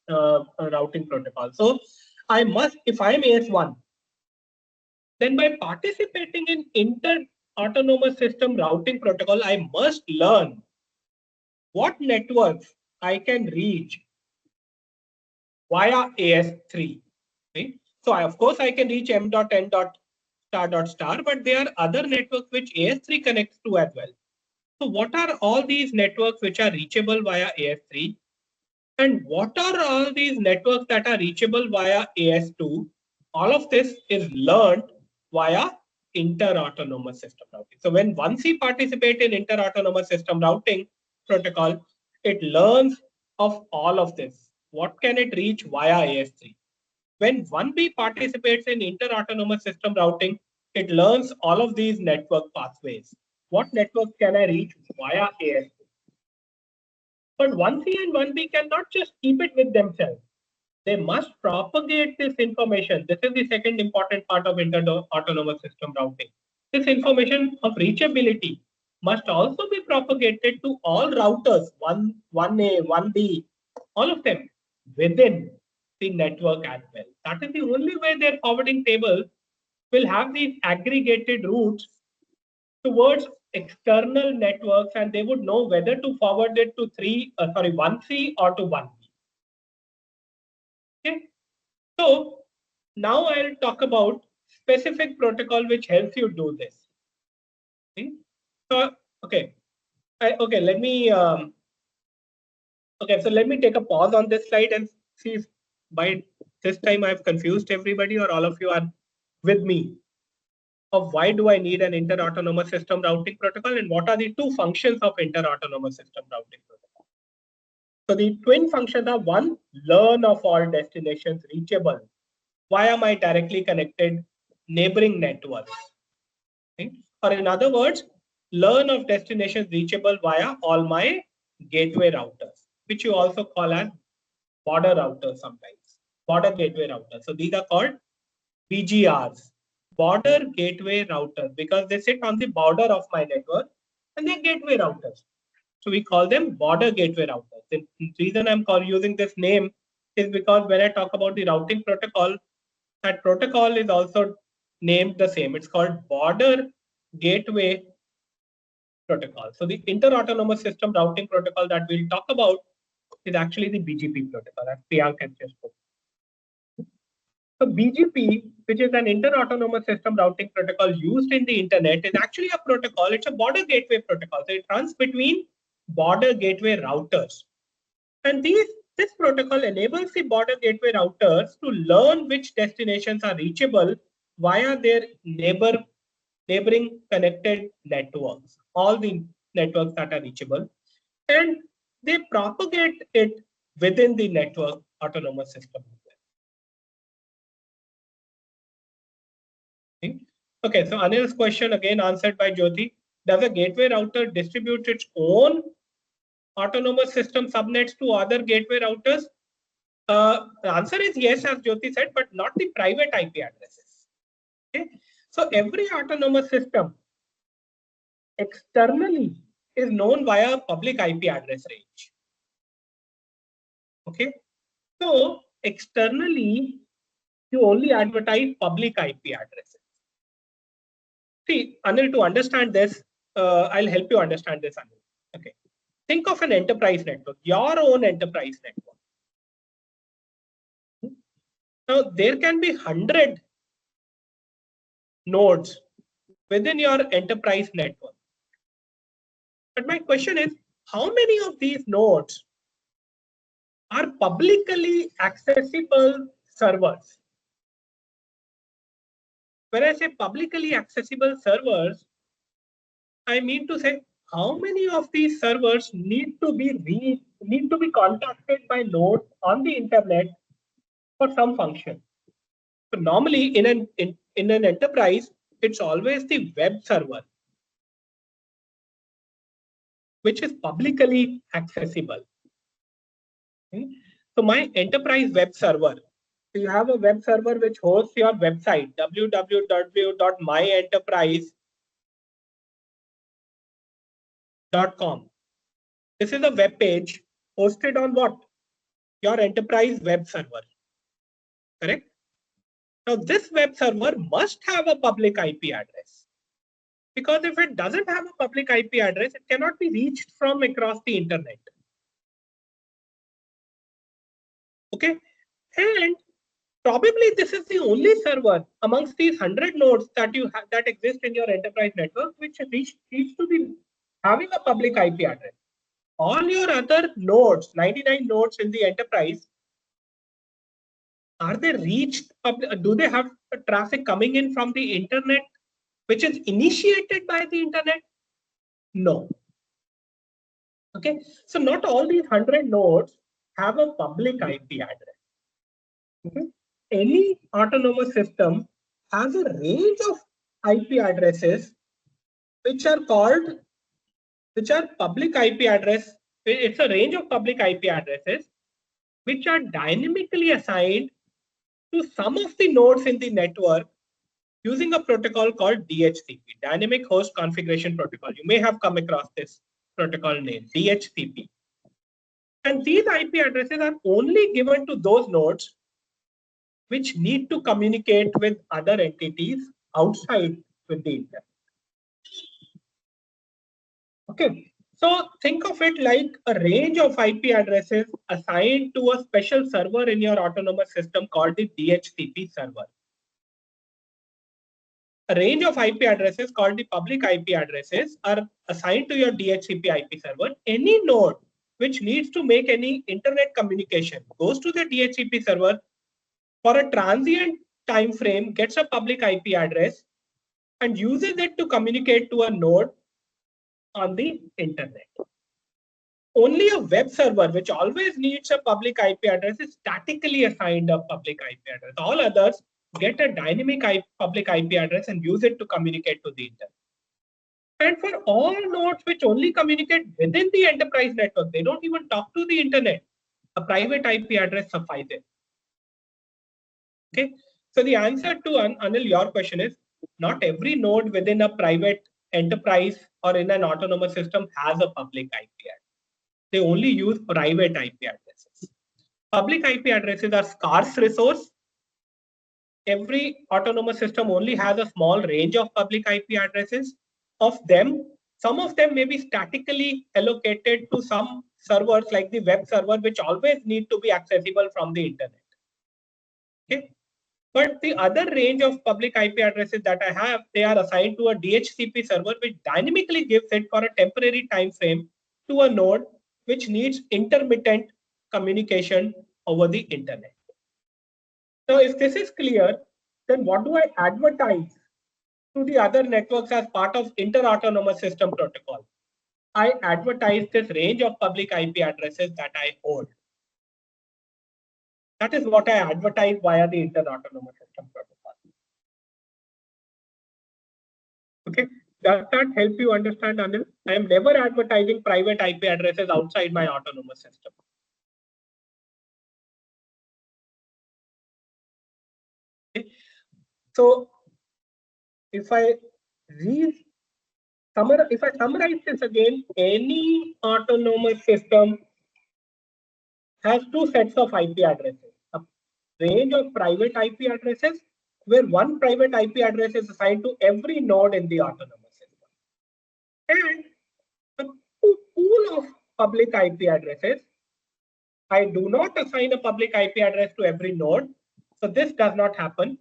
[SPEAKER 1] routing protocol. So I must, if I am AS1, then by participating in inter-autonomous system routing protocol, I must learn what networks I can reach via AS3. Right? So of course I can reach m dot n dot star, but there are other networks which AS3 connects to as well. So what are all these networks which are reachable via AS3? And what are all these networks that are reachable via AS2? All of this is learned via inter-autonomous system routing. So when 1C participates in inter-autonomous system routing protocol, it learns of all of this. What can it reach via AS3? When 1B participates in inter-autonomous system routing, it learns all of these network pathways. What networks can I reach via AS3? But 1C and 1B cannot just keep it with themselves. They must propagate this information. This is the second important part of inter-autonomous system routing. This information of reachability must also be propagated to all routers, 1A, 1B, all of them within the network as well. That is the only way their forwarding table will have these aggregated routes towards external networks, and they would know whether to forward it to 1C or to 1B. Okay. So now I'll talk about specific protocol which helps you do this. Okay. So okay, let me so let me take a pause on this slide and see if by this time I've confused everybody or all of you are with me of why do I need an inter-autonomous system routing protocol and what are the two functions of inter-autonomous system routing protocol. So the twin functions are: one, learn of all destinations reachable via my directly connected neighboring networks. Okay? Or in other words, learn of destinations reachable via all my gateway routers, which you also call as border routers sometimes, border gateway routers. So these are called BGRs, border gateway routers, because they sit on the border of my network and they're gateway routers. So we call them border gateway routers. The reason I'm using this name is because when I talk about the routing protocol, that protocol is also named the same. It's called border gateway protocol. So the inter-autonomous system routing protocol that we'll talk about is actually the BGP protocol, as Priyank has just spoken. So BGP, which is an inter-autonomous system routing protocol used in the internet, is actually a protocol. It's a border gateway protocol. So it runs between border gateway routers. And this protocol enables the border gateway routers to learn which destinations are reachable via their neighboring connected networks, all the networks that are reachable, and they propagate it within the network autonomous system. Okay, so Anil's question again answered by Jyoti. Does a gateway router distribute its own autonomous system subnets to other gateway routers? The answer is yes, as Jyoti said, but not the private IP addresses. Okay, so every autonomous system externally is known via public IP address range. Okay, so externally you only advertise public IP addresses. See, Anil, to understand this, I'll help you understand this, Anil. Okay, think of an enterprise network, your own enterprise network. Now, there can be 100 nodes within your enterprise network. But my question is, how many of these nodes are publicly accessible servers? When I say publicly accessible servers, I mean to say how many of these servers need to be contacted by nodes on the internet for some function. So normally in an enterprise, it's always the web server, which is publicly accessible. Okay? So my enterprise web server, so you have a web server which hosts your website, www.myenterprise.com. This is a web page hosted on what? Your enterprise web server. Correct? Now this web server must have a public IP address. Because if it doesn't have a public IP address, it cannot be reached from across the internet. Okay, and probably this is the only server amongst these 100 nodes that you have that exist in your enterprise network which needs to be having a public IP address. All your other nodes, 99 nodes in the enterprise, are they reached? Do they have traffic coming in from the internet, which is initiated by the internet? No. Okay, so not all these 100 nodes have a public IP address. Okay? Any autonomous system has a range of IP addresses which are public IP address. It's a range of public IP addresses which are dynamically assigned to some of the nodes in the network using a protocol called DHCP, Dynamic Host Configuration Protocol. You may have come across this protocol name, DHCP. And these IP addresses are only given to those nodes which need to communicate with other entities outside with the internet. Okay, so think of it like a range of IP addresses assigned to a special server in your autonomous system called the DHCP server. A range of IP addresses called the public IP addresses are assigned to your DHCP IP server. Any node which needs to make any internet communication goes to the DHCP server for a transient time frame, gets a public IP address, and uses it to communicate to a node on the internet. Only a web server, which always needs a public IP address, is statically assigned a public IP address. All others get a dynamic public IP address and use it to communicate to the internet. And for all nodes which only communicate within the enterprise network, they don't even talk to the internet, a private IP address suffices. Okay, so the answer to Anil, your question is not every node within a private enterprise or in an autonomous system has a public IP address. They only use private IP addresses. Public IP addresses are scarce resource. Every autonomous system only has a small range of public IP addresses. Of them, Some of them may be statically allocated to some servers like the web server, which always need to be accessible from the internet. Okay. But the other range of public IP addresses that I have, they are assigned to a DHCP server, which dynamically gives it for a temporary time frame to a node which needs intermittent communication over the internet. So if this is clear, then what do I advertise to the other networks as part of inter-autonomous system protocol? I advertise this range of public IP addresses that I hold. That is what I advertise via the inter-autonomous system protocol. Okay, does that help you understand, Anil? I am never advertising private IP addresses outside my autonomous system. Okay. So if I summarize this again, any autonomous system has two sets of IP addresses, a range of private IP addresses, where one private IP address is assigned to every node in the autonomous system, and a pool of public IP addresses. I do not assign a public IP address to every node, so this does not happen.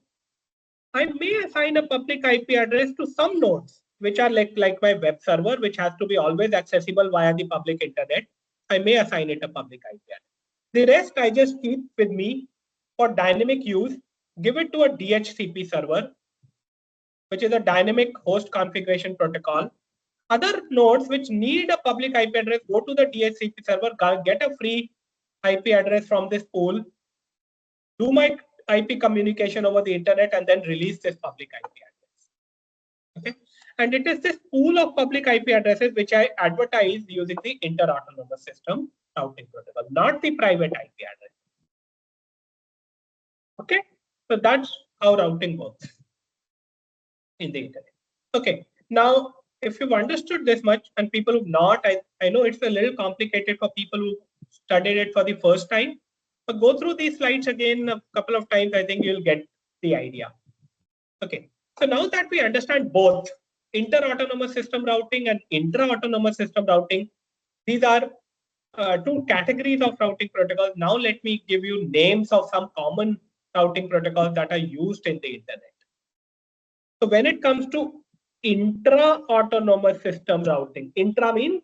[SPEAKER 1] I may assign a public IP address to some nodes, which are like my web server, which has to be always accessible via the public internet. I may assign it a public IP address. The rest I just keep with me for dynamic use, give it to a DHCP server, which is a dynamic host configuration protocol. Other nodes which need a public IP address go to the DHCP server, get a free IP address from this pool, do my IP communication over the internet, and then release this public IP address. Okay, and it is this pool of public IP addresses which I advertise using the inter-autonomous system routing protocol, not the private IP address. Okay, so that's how routing works in the internet. Okay, now if you've understood this much, and people who've not, I know it's a little complicated for people who studied it for the first time, but go through these slides again a couple of times. I think you'll get the idea. Okay, so now that we understand both inter-autonomous system routing and intra-autonomous system routing, these are two categories of routing protocols. Now let me give you names of some common routing protocols that are used in the internet. So when it comes to intra-autonomous system routing, intra means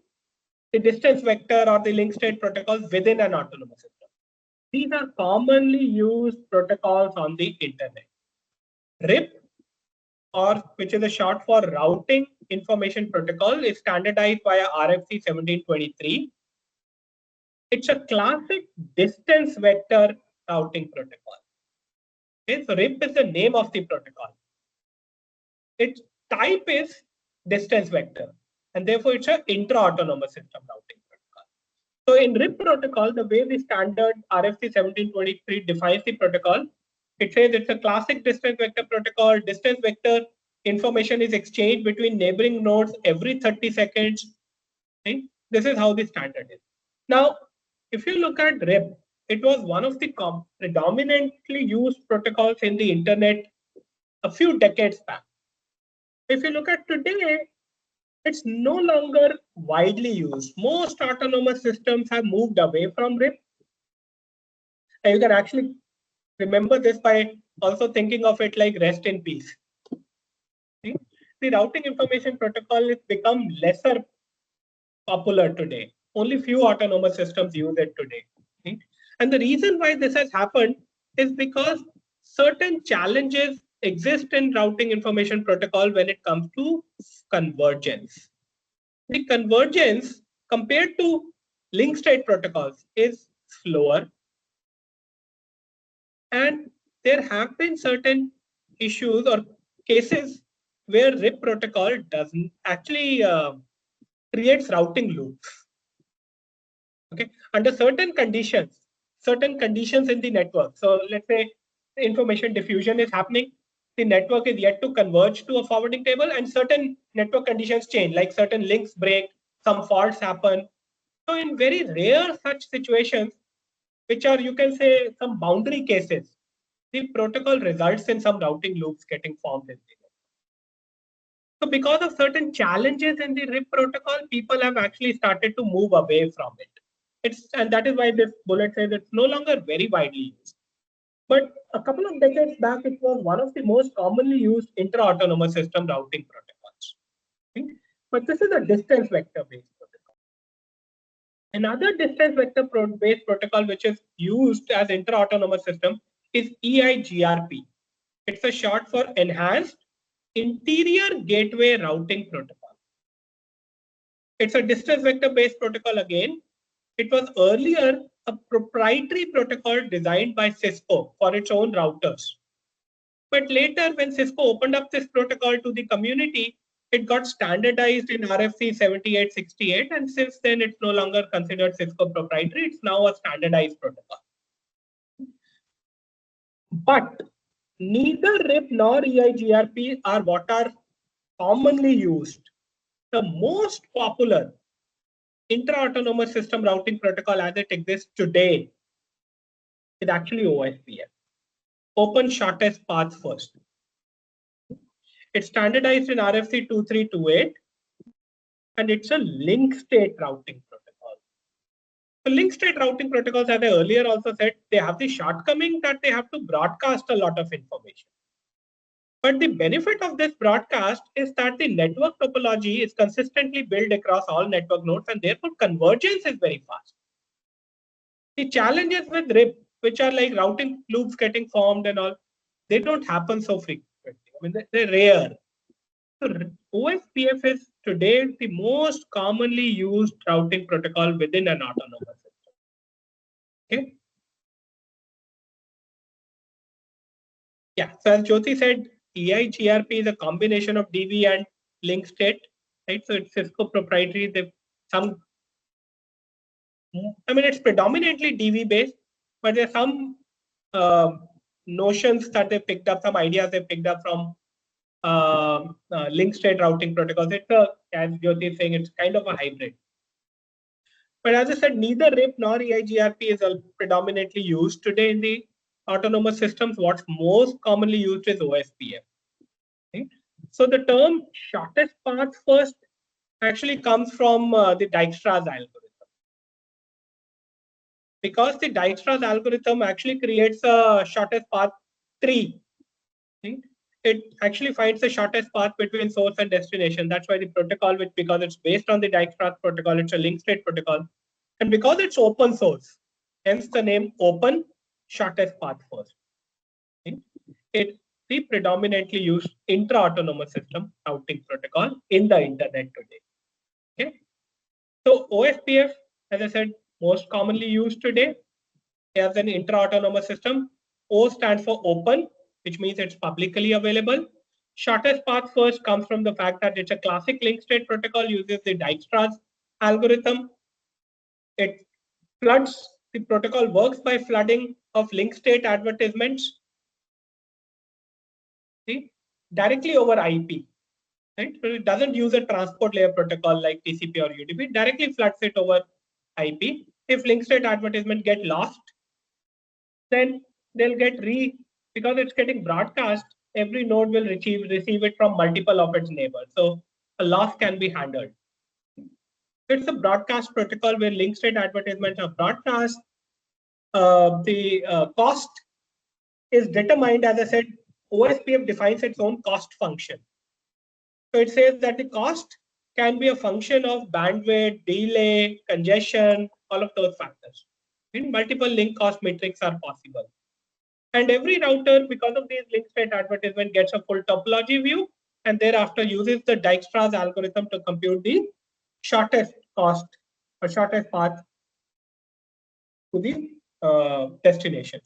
[SPEAKER 1] the distance vector or the link state protocols within an autonomous system. These are commonly used protocols on the internet. RIP, or which is a short for Routing Information Protocol, is standardized via RFC 1723. It's a classic distance vector routing protocol. Okay, so RIP is the name of the protocol. Its type is distance vector, and therefore it's an intra-autonomous system routing protocol. So in RIP protocol, the way the standard RFC 1723 defines the protocol, it says it's a classic distance vector protocol. Distance vector information is exchanged between neighboring nodes every 30 seconds. Okay? This is how the standard is. Now, if you look at RIP, it was one of the predominantly used protocols in the internet a few decades back. If you look at today, it's no longer widely used. Most autonomous systems have moved away from RIP. And you can actually remember this by also thinking of it like rest in peace. See? The routing information protocol has become lesser popular today. Only few autonomous systems use it today. See? And the reason why this has happened is because certain challenges exist in routing information protocol when it comes to convergence. The convergence compared to link state protocols is slower, and there have been certain issues or cases where RIP protocol doesn't actually creates routing loops. Okay, under certain conditions in the network. So let's say the information diffusion is happening, the network is yet to converge to a forwarding table, and certain network conditions change, like certain links break, some faults happen. So in very rare such situations, which are, you can say, some boundary cases, the protocol results in some routing loops getting formed in the network. So because of certain challenges in the RIP protocol, people have actually started to move away from it. And that is why this bullet says it's no longer very widely used. But a couple of decades back, it was one of the most commonly used intra-autonomous system routing protocols. Okay? But this is a distance vector based protocol. Another distance vector based protocol which is used as intra-autonomous system is EIGRP. It's a short for Enhanced Interior Gateway Routing Protocol. It's a distance vector based protocol again. It was earlier a proprietary protocol designed by Cisco for its own routers. But later, when Cisco opened up this protocol to the community, it got standardized in RFC 7868. And since then, it's no longer considered Cisco proprietary. It's now a standardized protocol. But neither RIP nor EIGRP are what are commonly used. The most popular intra-autonomous system routing protocol as it exists today is actually OSPF, Open Shortest Path First. It's standardized in RFC 2328, and it's a link state routing protocol. So link state routing protocols, as I earlier also said, they have the shortcoming that they have to broadcast a lot of information. But the benefit of this broadcast is that the network topology is consistently built across all network nodes, and therefore convergence is very fast. The challenges with RIP, which are like routing loops getting formed and all, they don't happen so frequently. I mean, they're rare. So OSPF is today the most commonly used routing protocol within an autonomous system. Okay. Yeah. So as Jyoti said, EIGRP is a combination of DV and link state, right? So it's Cisco proprietary. It's predominantly DV based, but there's some notions that they picked up, some ideas they picked up from link state routing protocols. It's as Jyoti is saying, it's kind of a hybrid. But as I said, neither RIP nor EIGRP is predominantly used today in the autonomous systems. What's most commonly used is OSPF. Okay? So the term shortest path first actually comes from the Dijkstra's algorithm. Because the Dijkstra's algorithm actually creates a shortest path tree. Okay? It actually finds the shortest path between source and destination. That's why the protocol, because it's based on the Dijkstra's protocol, it's a link state protocol. And because it's open source, hence the name Open Shortest Path First. Okay? It's the predominantly used intra-autonomous system routing protocol in the internet today. Okay? So OSPF, as I said, most commonly used today as an intra-autonomous system. O stands for open, which means it's publicly available. Shortest path first comes from the fact that it's a classic link state protocol, uses the Dijkstra's algorithm. It floods, the protocol works by flooding of link state advertisements directly over IP. Right? So it doesn't use a transport layer protocol like TCP or UDP. It directly floods it over IP. If link state advertisement get lost, then they'll get because it's getting broadcast, every node will receive it from multiple of its neighbors. So a loss can be handled. It's a broadcast protocol where link state advertisements are broadcast. The cost is determined, as I said, OSPF defines its own cost function. So it says that the cost can be a function of bandwidth, delay, congestion, all of those factors. And multiple link cost metrics are possible. And every router, because of these link state advertisement, gets a full topology view and thereafter uses the Dijkstra's algorithm to compute the shortest cost or shortest path to the destination.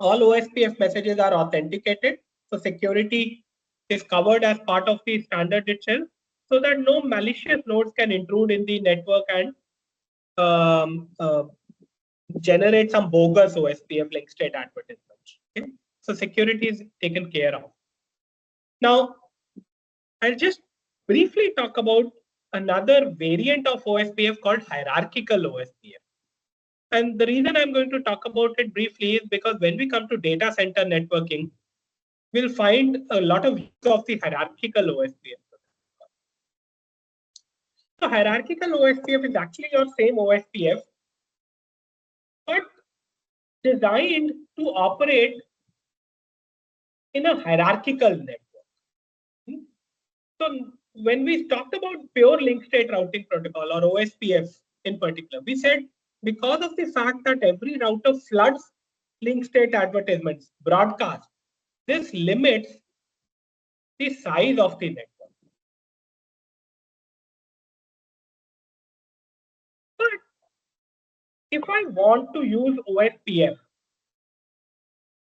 [SPEAKER 1] All OSPF messages are authenticated, so security is covered as part of the standard itself, so that no malicious nodes can intrude in the network and generate some bogus OSPF link state advertisements. Okay? So security is taken care of. Now, I'll just briefly talk about another variant of OSPF called hierarchical OSPF. And the reason I'm going to talk about it briefly is because when we come to data center networking, we'll find a lot of use of the hierarchical OSPF. So hierarchical OSPF is actually your same OSPF, but designed to operate in a hierarchical network. So when we talked about pure link state routing protocol or OSPF in particular, we said because of the fact that every router floods link state advertisements, broadcast, this limits the size of the network. But if I want to use OSPF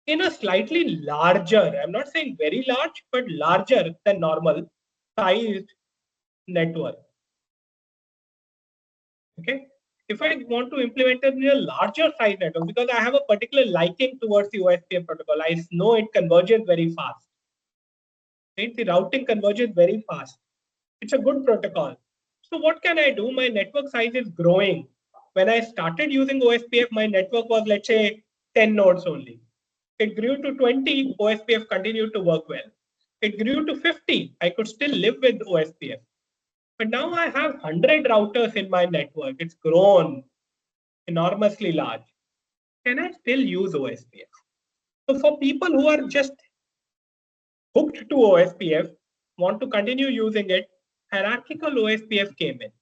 [SPEAKER 1] in a slightly larger, I'm not saying very large, but larger than normal sized network. Okay. If I want to implement it in a larger size network, because I have a particular liking towards the OSPF protocol, I know it converges very fast. Right? The routing converges very fast. It's a good protocol. So what can I do? My network size is growing. When I started using OSPF, my network was, let's say, 10 nodes only. It grew to 20, OSPF continued to work well. It grew to 50, I could still live with OSPF. But now I have 100 routers in my network. It's grown enormously large. Can I still use OSPF? So for people who are just hooked to OSPF, want to continue using it, hierarchical OSPF came in.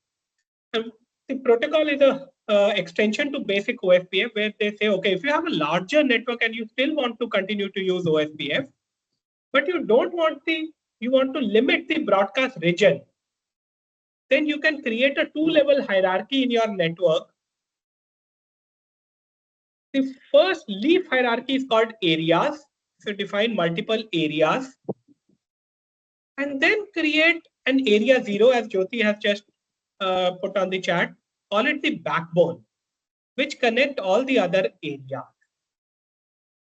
[SPEAKER 1] And the protocol is a extension to basic OSPF where they say, okay, if you have a larger network and you still want to continue to use OSPF, but you don't want you want to limit the broadcast region, then you can create a two-level hierarchy in your network. The first leaf hierarchy is called areas. So define multiple areas and then create an area 0 as Jyoti has just put on the chat. Call it the backbone, which connect all the other areas.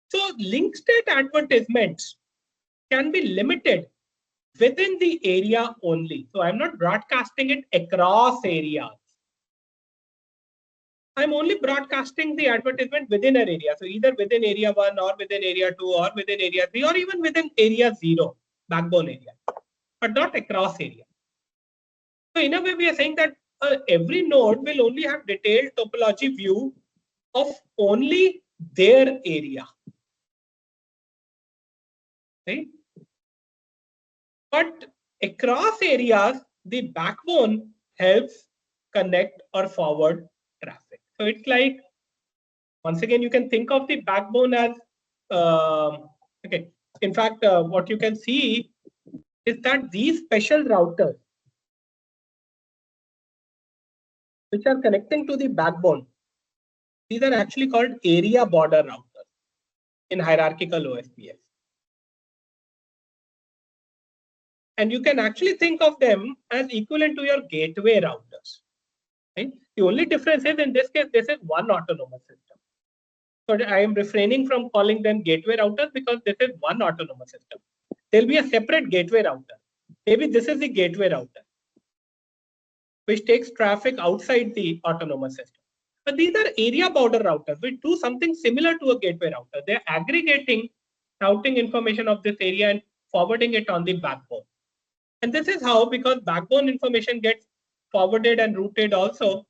[SPEAKER 1] So link state advertisements can be limited within the area only. So I'm not broadcasting it across areas. I'm only broadcasting the advertisement within an area. So either within area 1 or within area 2 or within area 3 or even within area 0, backbone area, but not across area. So in a way, we are saying that every node will only have detailed topology view of only their area. Right? But across areas, the backbone helps connect or forward traffic. So it's like, once again, you can think of the backbone as, okay. In fact, what you can see is that these special routers, which are connecting to the backbone, these are actually called area border routers in hierarchical OSPF. And you can actually think of them as equivalent to your gateway routers. Right? The only difference is in this case, this is one autonomous system. So I am refraining from calling them gateway routers because this is one autonomous system. There'll be a separate gateway router. Maybe this is the gateway router, which takes traffic outside the autonomous system. But these are area border routers, which do something similar to a gateway router. They're aggregating routing information of this area and forwarding it on the backbone. And this is how, because backbone information gets forwarded and routed also,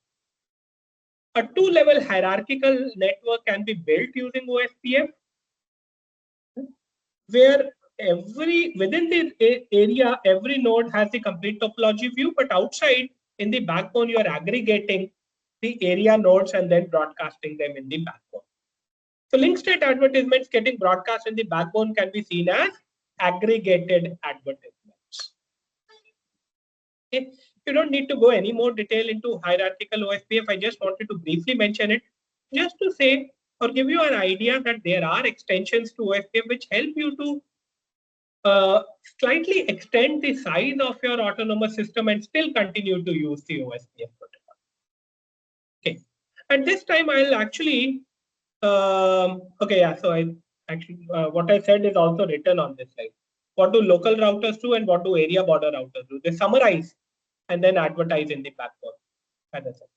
[SPEAKER 1] a two-level hierarchical network can be built using OSPF, where within the area, every node has the complete topology view, but outside in the backbone, you are aggregating the area nodes and then broadcasting them in the backbone. So link state advertisements getting broadcast in the backbone can be seen as aggregated advertisements. Okay. You don't need to go any more detail into hierarchical OSPF. I just wanted to briefly mention it just to say or give you an idea that there are extensions to OSPF which help you to slightly extend the size of your autonomous system and still continue to use the OSPF protocol. Okay. At this time, I'll actually, okay, yeah, so I actually, what I said is also written on this slide. What do local routers do and what do area border routers do? They summarize and then advertise in the backbone. As I said.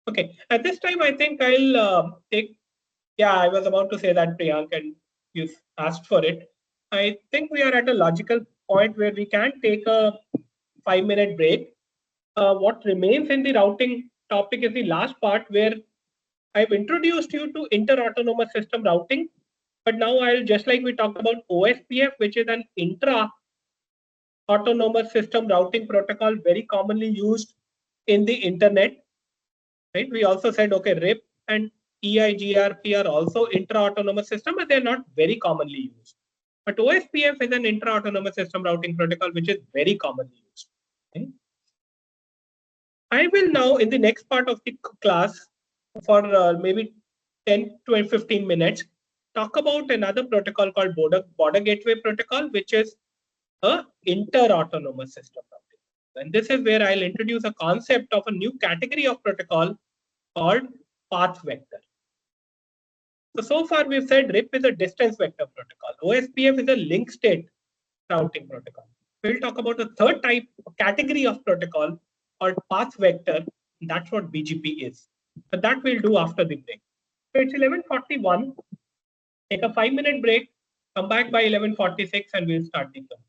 [SPEAKER 1] Okay, at this time, I think I'll take, yeah, I was about to say that, Priyank, and you asked for it. I think we are at a logical point where we can take a 5-minute break. What remains in the routing topic is the last part where I've introduced you to inter-autonomous system routing, but now I'll, just like we talked about OSPF, which is an intra-autonomous system routing protocol very commonly used in the internet, right? We also said, okay, RIP and EIGRP are also intra-autonomous system, but they're not very commonly used. But OSPF is an intra-autonomous system routing protocol, which is very commonly used. Okay? I will now, in the next part of the class, for maybe 10 to 15 minutes, talk about another protocol called border gateway protocol, which is a inter-autonomous system routing. And this is where I'll introduce a concept of a new category of protocol called path vector. So far we've said RIP is a distance vector protocol. OSPF is a link state routing protocol. We'll talk about the third type category of protocol called path vector. That's what BGP is. But that we'll do after the break. So it's 11:41. Take a 5-minute break. Come back by 11:46 and we'll start the class.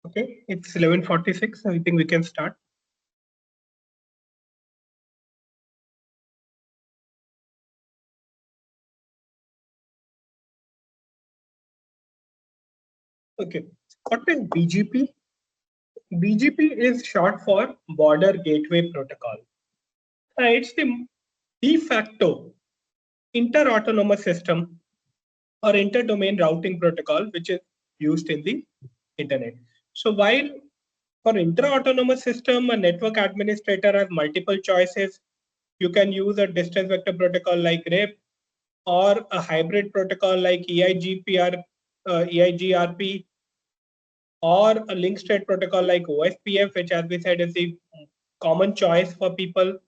[SPEAKER 1] Okay, it's 11:46. I think we can start. Okay, what is BGP? BGP is short for Border Gateway Protocol. It's the de facto inter-autonomous system or inter-domain routing protocol which is used in the internet. So while for inter-autonomous system, a network administrator has multiple choices. You can use a distance vector protocol like RIP or a hybrid protocol like EIGRP, or a link state protocol like OSPF, which, as we said, is the common choice for people,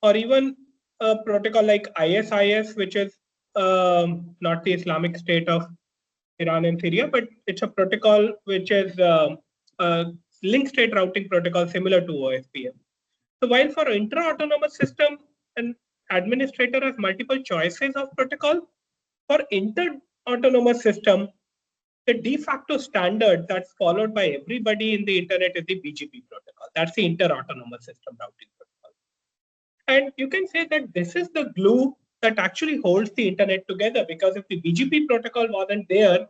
[SPEAKER 1] or even a protocol like ISIS, which is not the Islamic State of Iran and Syria, but it's a protocol which is a link state routing protocol similar to OSPF. So while for intra-autonomous system, an administrator has multiple choices of protocol, for inter-autonomous system, the de facto standard that's followed by everybody in the internet is the BGP protocol. That's the inter-autonomous system routing protocol. And you can say that this is the glue that actually holds the internet together, because if the BGP protocol wasn't there,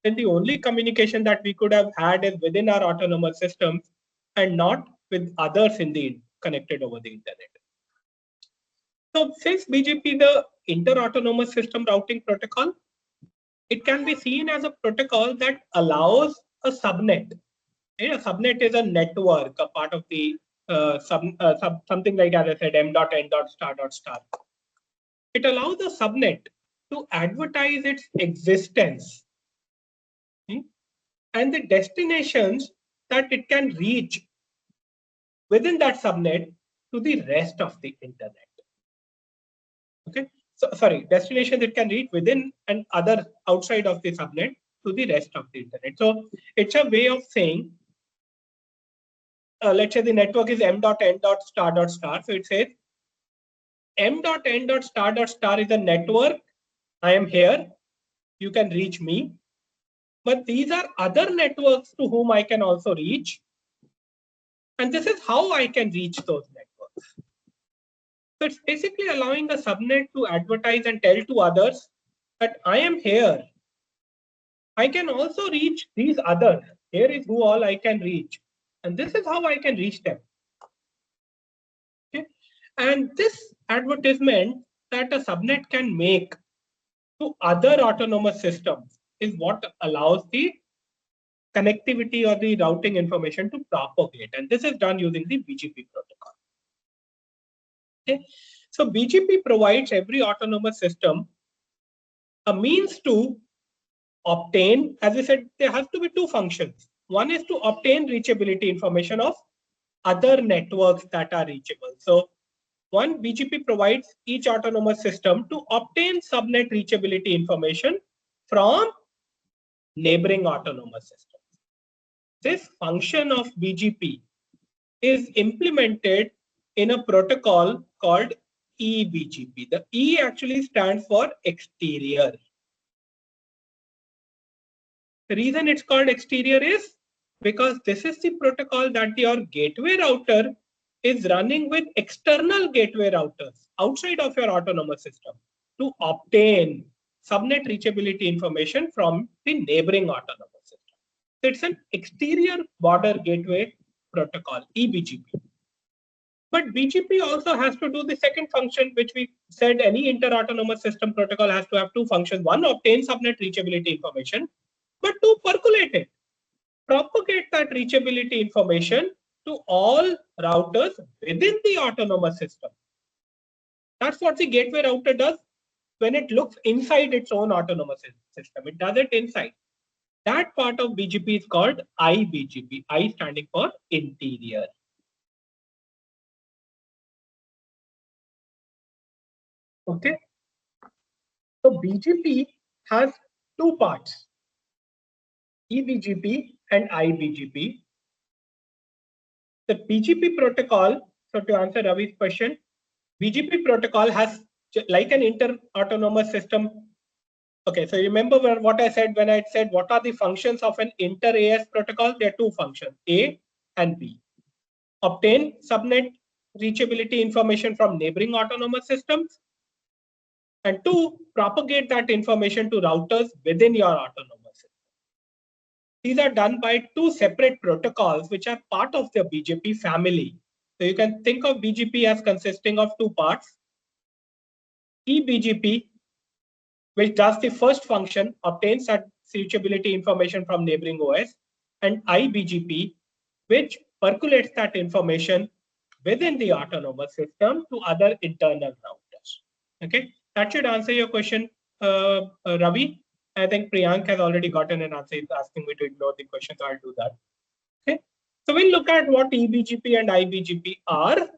[SPEAKER 1] then the only communication that we could have had is within our autonomous systems and not with others in the connected over the internet. So since BGP, the inter-autonomous system routing protocol, it can be seen as a protocol that allows a subnet. A subnet is a network, a part of the something like, as I said, m.n.star.star. It allows the subnet to advertise its existence, and the destinations that it can reach within that subnet to the rest of the internet. Okay, so sorry, destinations it can reach within and other outside of the subnet to the rest of the internet. So it's a way of saying, let's say the network is m.n.star.star. So it says m.n.star.star is a network. I am here. You can reach me. But these are other networks to whom I can also reach. And this is how I can reach those networks. So it's basically allowing the subnet to advertise and tell to others that I am here. I can also reach these others. Here is who all I can reach. And this is how I can reach them. Okay? And this advertisement that a subnet can make to other autonomous systems is what allows the connectivity or the routing information to propagate. And this is done using the BGP protocol. Okay? So BGP provides every autonomous system a means to obtain, as we said, there has to be two functions. One is to obtain reachability information of other networks that are reachable. So one, BGP provides each autonomous system to obtain subnet reachability information from neighboring autonomous systems. This function of BGP is implemented in a protocol called eBGP. The E actually stands for exterior. The reason it's called exterior is because this is the protocol that your gateway router is running with external gateway routers outside of your autonomous system to obtain subnet reachability information from the neighboring autonomous system. So it's an exterior border gateway protocol, eBGP. But BGP also has to do the second function, which we said any inter-autonomous system protocol has to have two functions. One, obtain subnet reachability information, but two, percolate it. Propagate that reachability information to all routers within the autonomous system. That's what the gateway router does when it looks inside its own autonomous system. It does it inside. That part of BGP is called iBGP, I standing for interior. Okay. So BGP has two parts, eBGP and iBGP. The BGP protocol, so to answer Ravi's question, BGP protocol has, like an inter-autonomous system Okay, so remember what I said when I said what are the functions of an inter-AS protocol? There are two functions, A and B. Obtain subnet reachability information from neighboring autonomous systems, and two, propagate that information to routers within your autonomous system. These are done by two separate protocols which are part of the BGP family. So you can think of BGP as consisting of two parts. eBGP, which does the first function, obtains that reachability information from neighboring OS, and iBGP, which percolates that information within the autonomous system to other internal routers. Okay, that should answer your question, Ravi. I think Priyank has already gotten an answer. He's asking me to ignore the question, so I'll do that. Okay, so we'll look at what eBGP and iBGP are,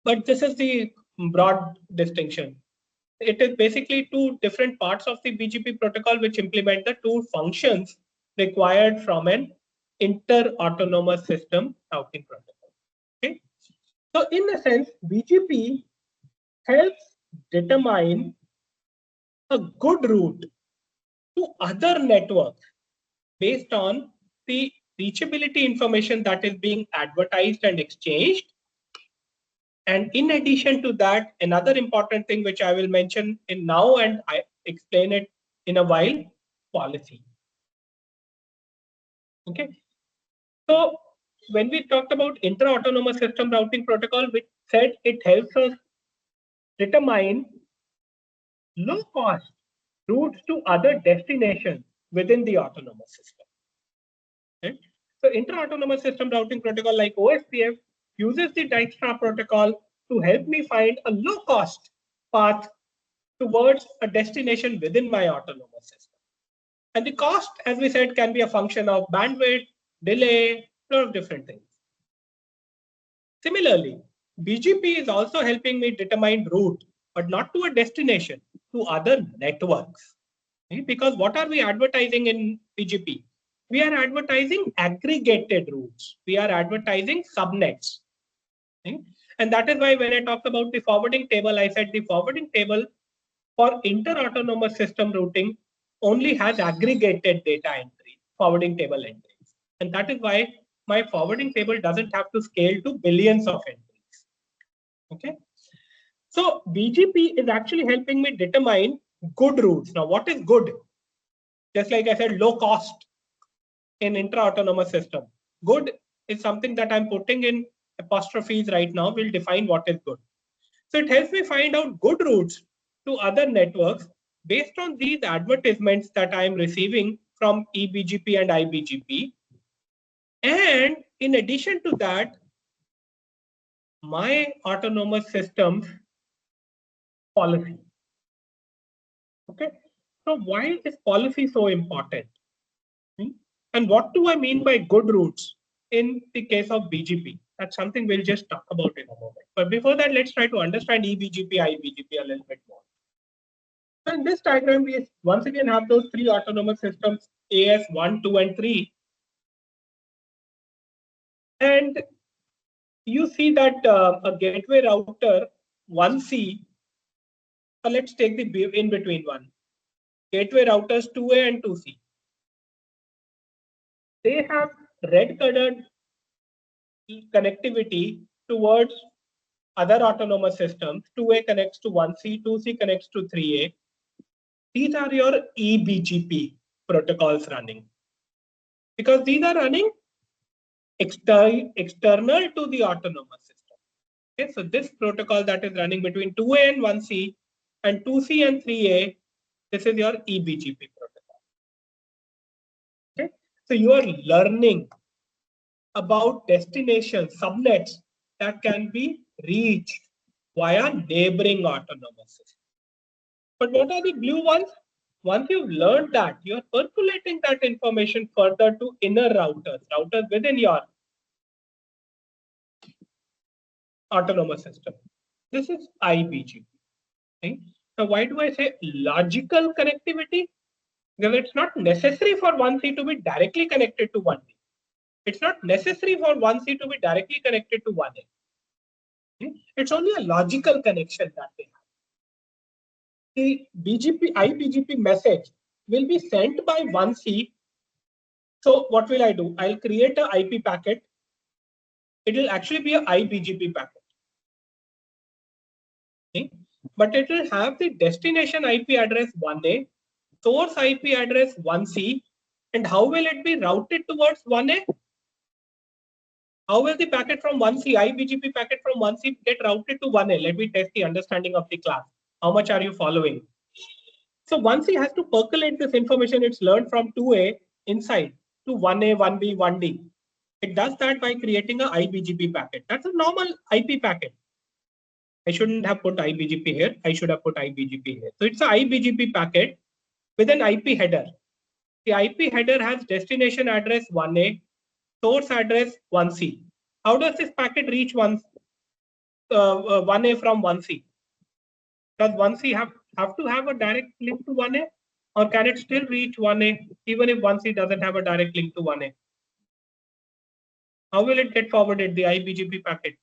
[SPEAKER 1] but this is the broad distinction. It is basically two different parts of the BGP protocol which implement the two functions required from an inter-autonomous system routing protocol. Okay, so in a sense, BGP helps determine a good route to other networks based on the reachability information that is being advertised and exchanged. And in addition to that, another important thing which I will mention in now and I explain it in a while, policy. Okay. So when we talked about inter-autonomous system routing protocol, we said it helps us determine low-cost routes to other destinations within the autonomous system. Okay. So inter-autonomous system routing protocol like OSPF uses the Dijkstra protocol to help me find a low-cost path towards a destination within my autonomous system. And the cost, as we said, can be a function of bandwidth, delay, a lot of different things. Similarly, BGP is also helping me determine route, but not to a destination, to other networks. Okay? Because what are we advertising in BGP? We are advertising aggregated routes. We are advertising subnets. Okay? And that is why when I talked about the forwarding table, I said the forwarding table for inter-autonomous system routing only has aggregated data entry, forwarding table entries. And that is why my forwarding table doesn't have to scale to billions of entries. Okay. So BGP is actually helping me determine good routes. Now, what is good? Just like I said, low cost in intra-autonomous system. Good is something that I'm putting in apostrophes right now. We'll define what is good. So it helps me find out good routes to other networks based on these advertisements that I'm receiving from eBGP and iBGP. And in addition to that, my autonomous system policy. Okay, so why is policy so important? And what do I mean by good routes in the case of BGP? That's something we'll just talk about in a moment. But before that, let's try to understand eBGP, iBGP a little bit more. So in this diagram, we once again have those three autonomous systems, AS1, 2, and 3. And you see that a gateway router 1C, let's take the in between one. Gateway routers 2A and 2C. They have red-colored connectivity towards other autonomous systems. 2A connects to 1C, 2C connects to 3A. These are your eBGP protocols running. Because these are running external to the autonomous system. Okay, so this protocol that is running between 2A and 1C and 2C and 3A, this is your eBGP protocol. Okay, so you are learning about destination subnets that can be reached via neighboring autonomous systems. But what are the blue ones? Once you've learned that, you're percolating that information further to inner routers within your autonomous system. This is iBGP. Okay? Now, why do I say logical connectivity? Because it's not necessary for 1C to be directly connected to 1D. It's not necessary for 1C to be directly connected to 1A. Okay? It's only a logical connection that they have. the IBGP message will be sent by 1C. So what will I do? I'll create a IP packet. It will actually be a IBGP packet. Okay? But it will have the destination IP address 1A, source IP address 1C, and how will it be routed towards 1A? How will the packet from 1C, IBGP packet from 1C get routed to 1A? Let me test the understanding of the class. How much are you following? So 1C has to percolate this information it's learned from 2A inside to 1A, 1B, 1D. It does that by creating an IBGP packet. That's a normal IP packet. I shouldn't have put IBGP here. I should have put IBGP here. So it's an IBGP packet with an IP header. The IP header has destination address 1A, source address 1C. How does this packet reach 1A from 1C? Does 1C have to have a direct link to 1A? Or can it still reach 1A even if 1C doesn't have a direct link to 1A? How will it get forwarded, the IBGP packet?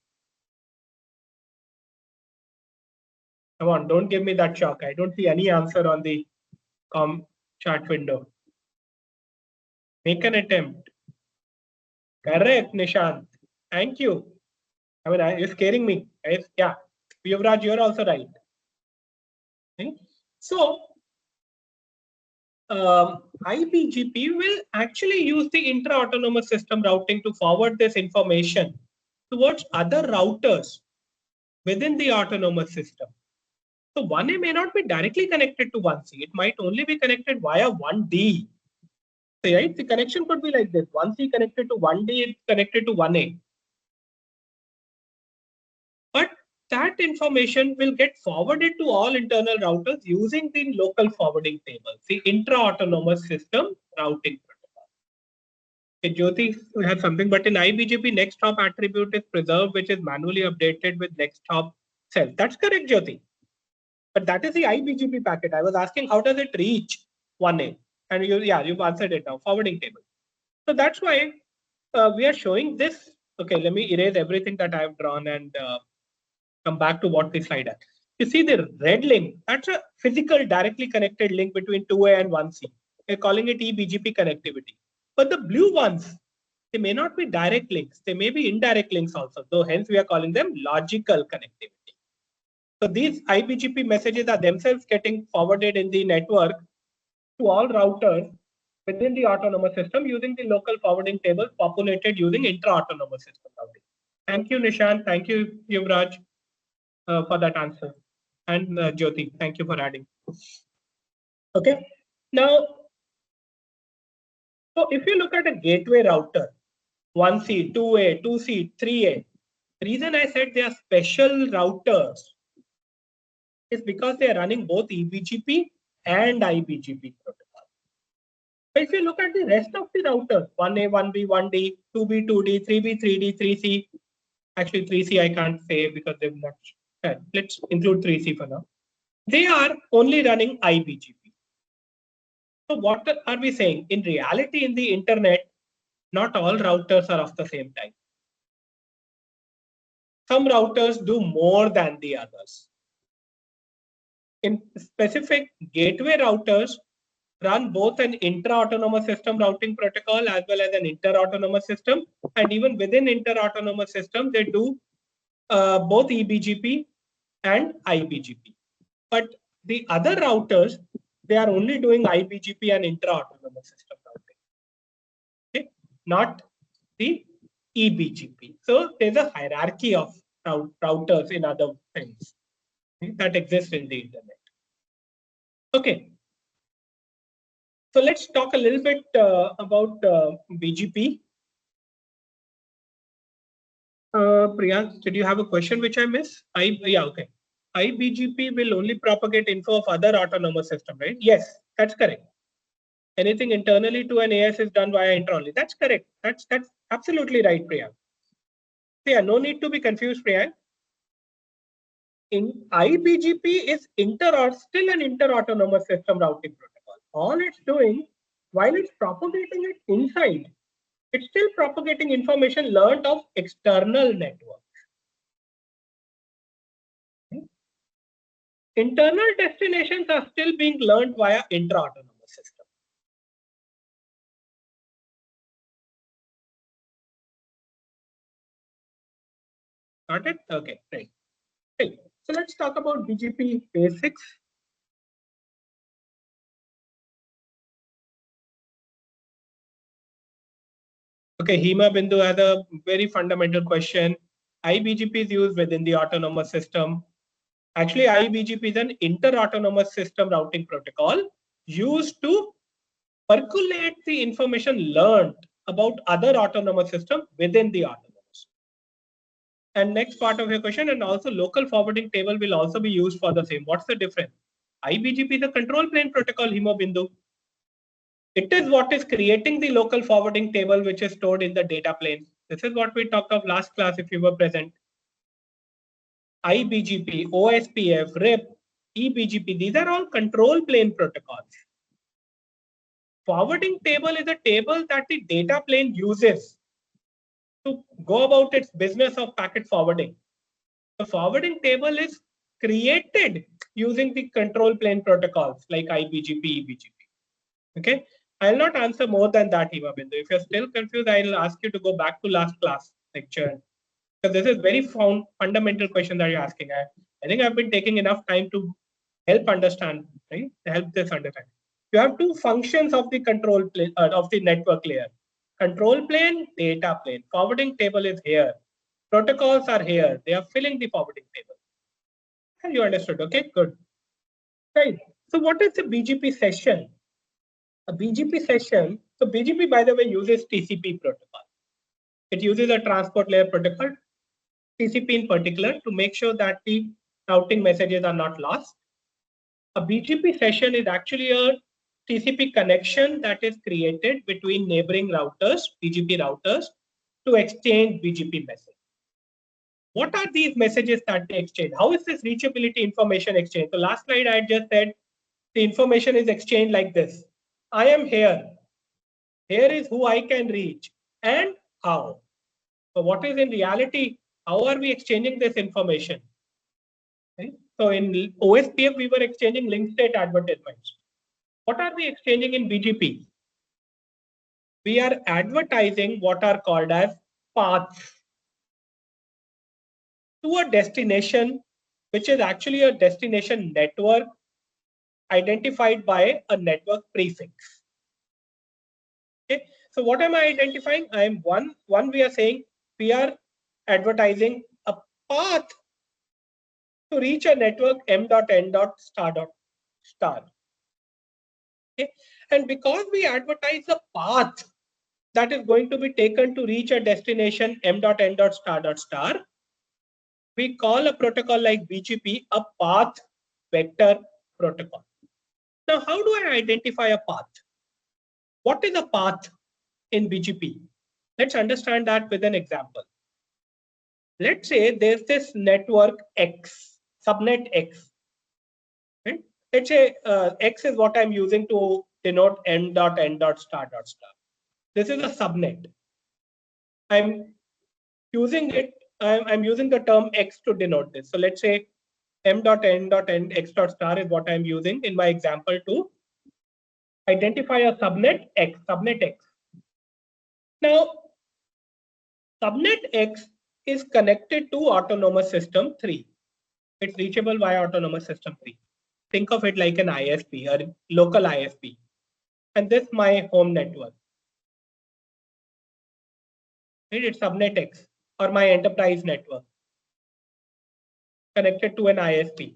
[SPEAKER 1] Come on, don't give me that shock. I don't see any answer on the chat window. Make an attempt. Correct, Nishant. Thank you. I mean, you're scaring me. Yeah, Yuvraj, you're also right. Okay. So, IBGP will actually use the intra-autonomous system routing to forward this information towards other routers within the autonomous system. So 1A may not be directly connected to 1C. It might only be connected via 1D. So, right? The connection could be like this. 1C connected to 1D, it's connected to 1A. But that information will get forwarded to all internal routers using the local forwarding tables, the intra-autonomous system routing protocol. Okay, Jyoti has something, but in IBGP, next hop attribute is preserved, which is manually updated with next hop self. That's correct, Jyoti. But that is the IBGP packet. I was asking, how does it reach 1A? And you've answered it now, forwarding table. So that's why we are showing this. Okay, let me erase everything that I have drawn and come back to what the slide has. You see the red link, that's a physical directly connected link between 2A and 1C. We're calling it eBGP connectivity. But the blue ones, they may not be direct links. They may be indirect links also. So hence we are calling them logical connectivity. So these IBGP messages are themselves getting forwarded in the network to all routers within the autonomous system using the local forwarding tables populated using intra-autonomous system routing. Thank you, Nishant. Thank you, Yuvraj, for that answer. And Jyoti, thank you for adding. Okay. Now, so if you look at a gateway router, 1C, 2A, 2C, 3A, the reason I said they are special routers is because they are running both eBGP and IBGP protocol. But if you look at the rest of the routers, 1A, 1B, 1D, 2B, 2D, 3B, 3D, 3C, actually 3C I can't say because they've not, let's include 3C for now. They are only running IBGP. So what are we saying? In reality, in the internet, not all routers are of the same type. Some routers do more than the others. In specific, gateway routers run both an intra-autonomous system routing protocol as well as an inter-autonomous system. And even within inter-autonomous system, they do both eBGP and IBGP. But the other routers, they are only doing IBGP and intra-autonomous system routing. Okay? Not the eBGP. So there's a hierarchy of routers in other things that exist in the internet. Okay. So let's talk a little bit about BGP. Priyank, did you have a question which I missed? Yeah, okay. IBGP will only propagate info of other autonomous system, right? Yes, that's correct. Anything internally to an AS is done via internally. That's correct. That's absolutely right, Priyank. Yeah, no need to be confused, Priyank. In IBGP is still an inter-autonomous system routing protocol. All it's doing, while it's propagating it inside, it's still propagating information learned of external networks. Internal destinations are still being learned via intra-autonomous system. Got it? Okay, right. Okay. So let's talk about BGP basics. Okay, Hema Bindu has a very fundamental question. IBGP is used within the autonomous system. Actually, IBGP is an inter-autonomous system routing protocol used to percolate the information learned about other autonomous systems within the autonomous. And next part of your question, and also local forwarding table will also be used for the same. What's the difference? IBGP is a control plane protocol, Hema Bindu. It is what is creating the local forwarding table, which is stored in the data plane. This is what we talked of last class if you were present. IBGP, OSPF, RIP, eBGP, these are all control plane protocols. Forwarding table is a table that the data plane uses to go about its business of packet forwarding. The forwarding table is created using the control plane protocols like IBGP, eBGP. Okay, I'll not answer more than that, Hima Bindu. If you're still confused, I'll ask you to go back to last class lecture. Because this is very fundamental question that you're asking. I think I've been taking enough time to help understand, right? Help this understand. You have two functions of the control plane of the network layer. Control plane, data plane. Forwarding table is here. Protocols are here. They are filling the forwarding table. And you understood, okay? Good. Right. So what is the BGP session? A BGP session, so BGP, by the way, uses TCP protocol. It uses a transport layer protocol, TCP in particular, to make sure that the routing messages are not lost. A BGP session is actually a TCP connection that is created between neighboring routers, BGP routers, to exchange BGP messages. What are these messages that they exchange? How is this reachability information exchange? So last slide I just said the information is exchanged like this. I am here. Here is who I can reach and how. So what is in reality? How are we exchanging this information? Right? So in OSPF, we were exchanging link state advertisements. What are we exchanging in BGP? We are advertising what are called as paths to a destination, which is actually a destination network identified by a network prefix. Okay. So what am I identifying? I am one we are saying we are advertising a path to reach a network m.n.star. Okay. And because we advertise a path that is going to be taken to reach a destination m.n.star, we call a protocol like BGP a path vector protocol. Now, how do I identify a path? What is a path in BGP? Let's understand that with an example. Let's say there's this network X, subnet X. Right? Let's say X is what I'm using to denote m.n.star. This is a subnet. I'm using it. I'm using the term X to denote this. So let's say m.n.n x.star is what I'm using in my example to identify a subnet X. Now, subnet X is connected to autonomous system 3. It's reachable via autonomous system 3. Think of it like an ISP or local ISP. And this is my home network. It's subnet X or my enterprise network connected to an ISP.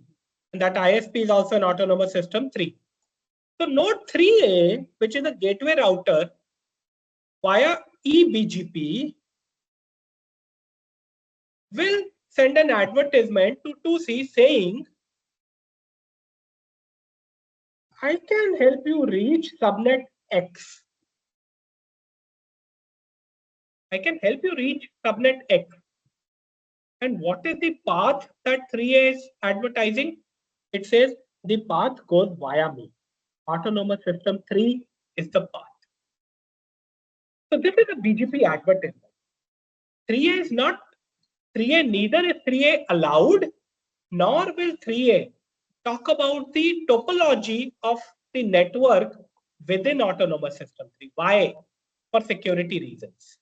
[SPEAKER 1] And that ISP is also an autonomous system 3. So node 3A, which is a gateway router via eBGP, will send an advertisement to 2C saying, I can help you reach subnet X. I can help you reach subnet X. And what is the path that 3A is advertising? It says the path goes via me. Autonomous system 3 is the path. So this is a BGP advertisement. 3A is not 3A, neither is 3A allowed, nor will 3A talk about the topology of the network within autonomous system 3. Why? For security reasons.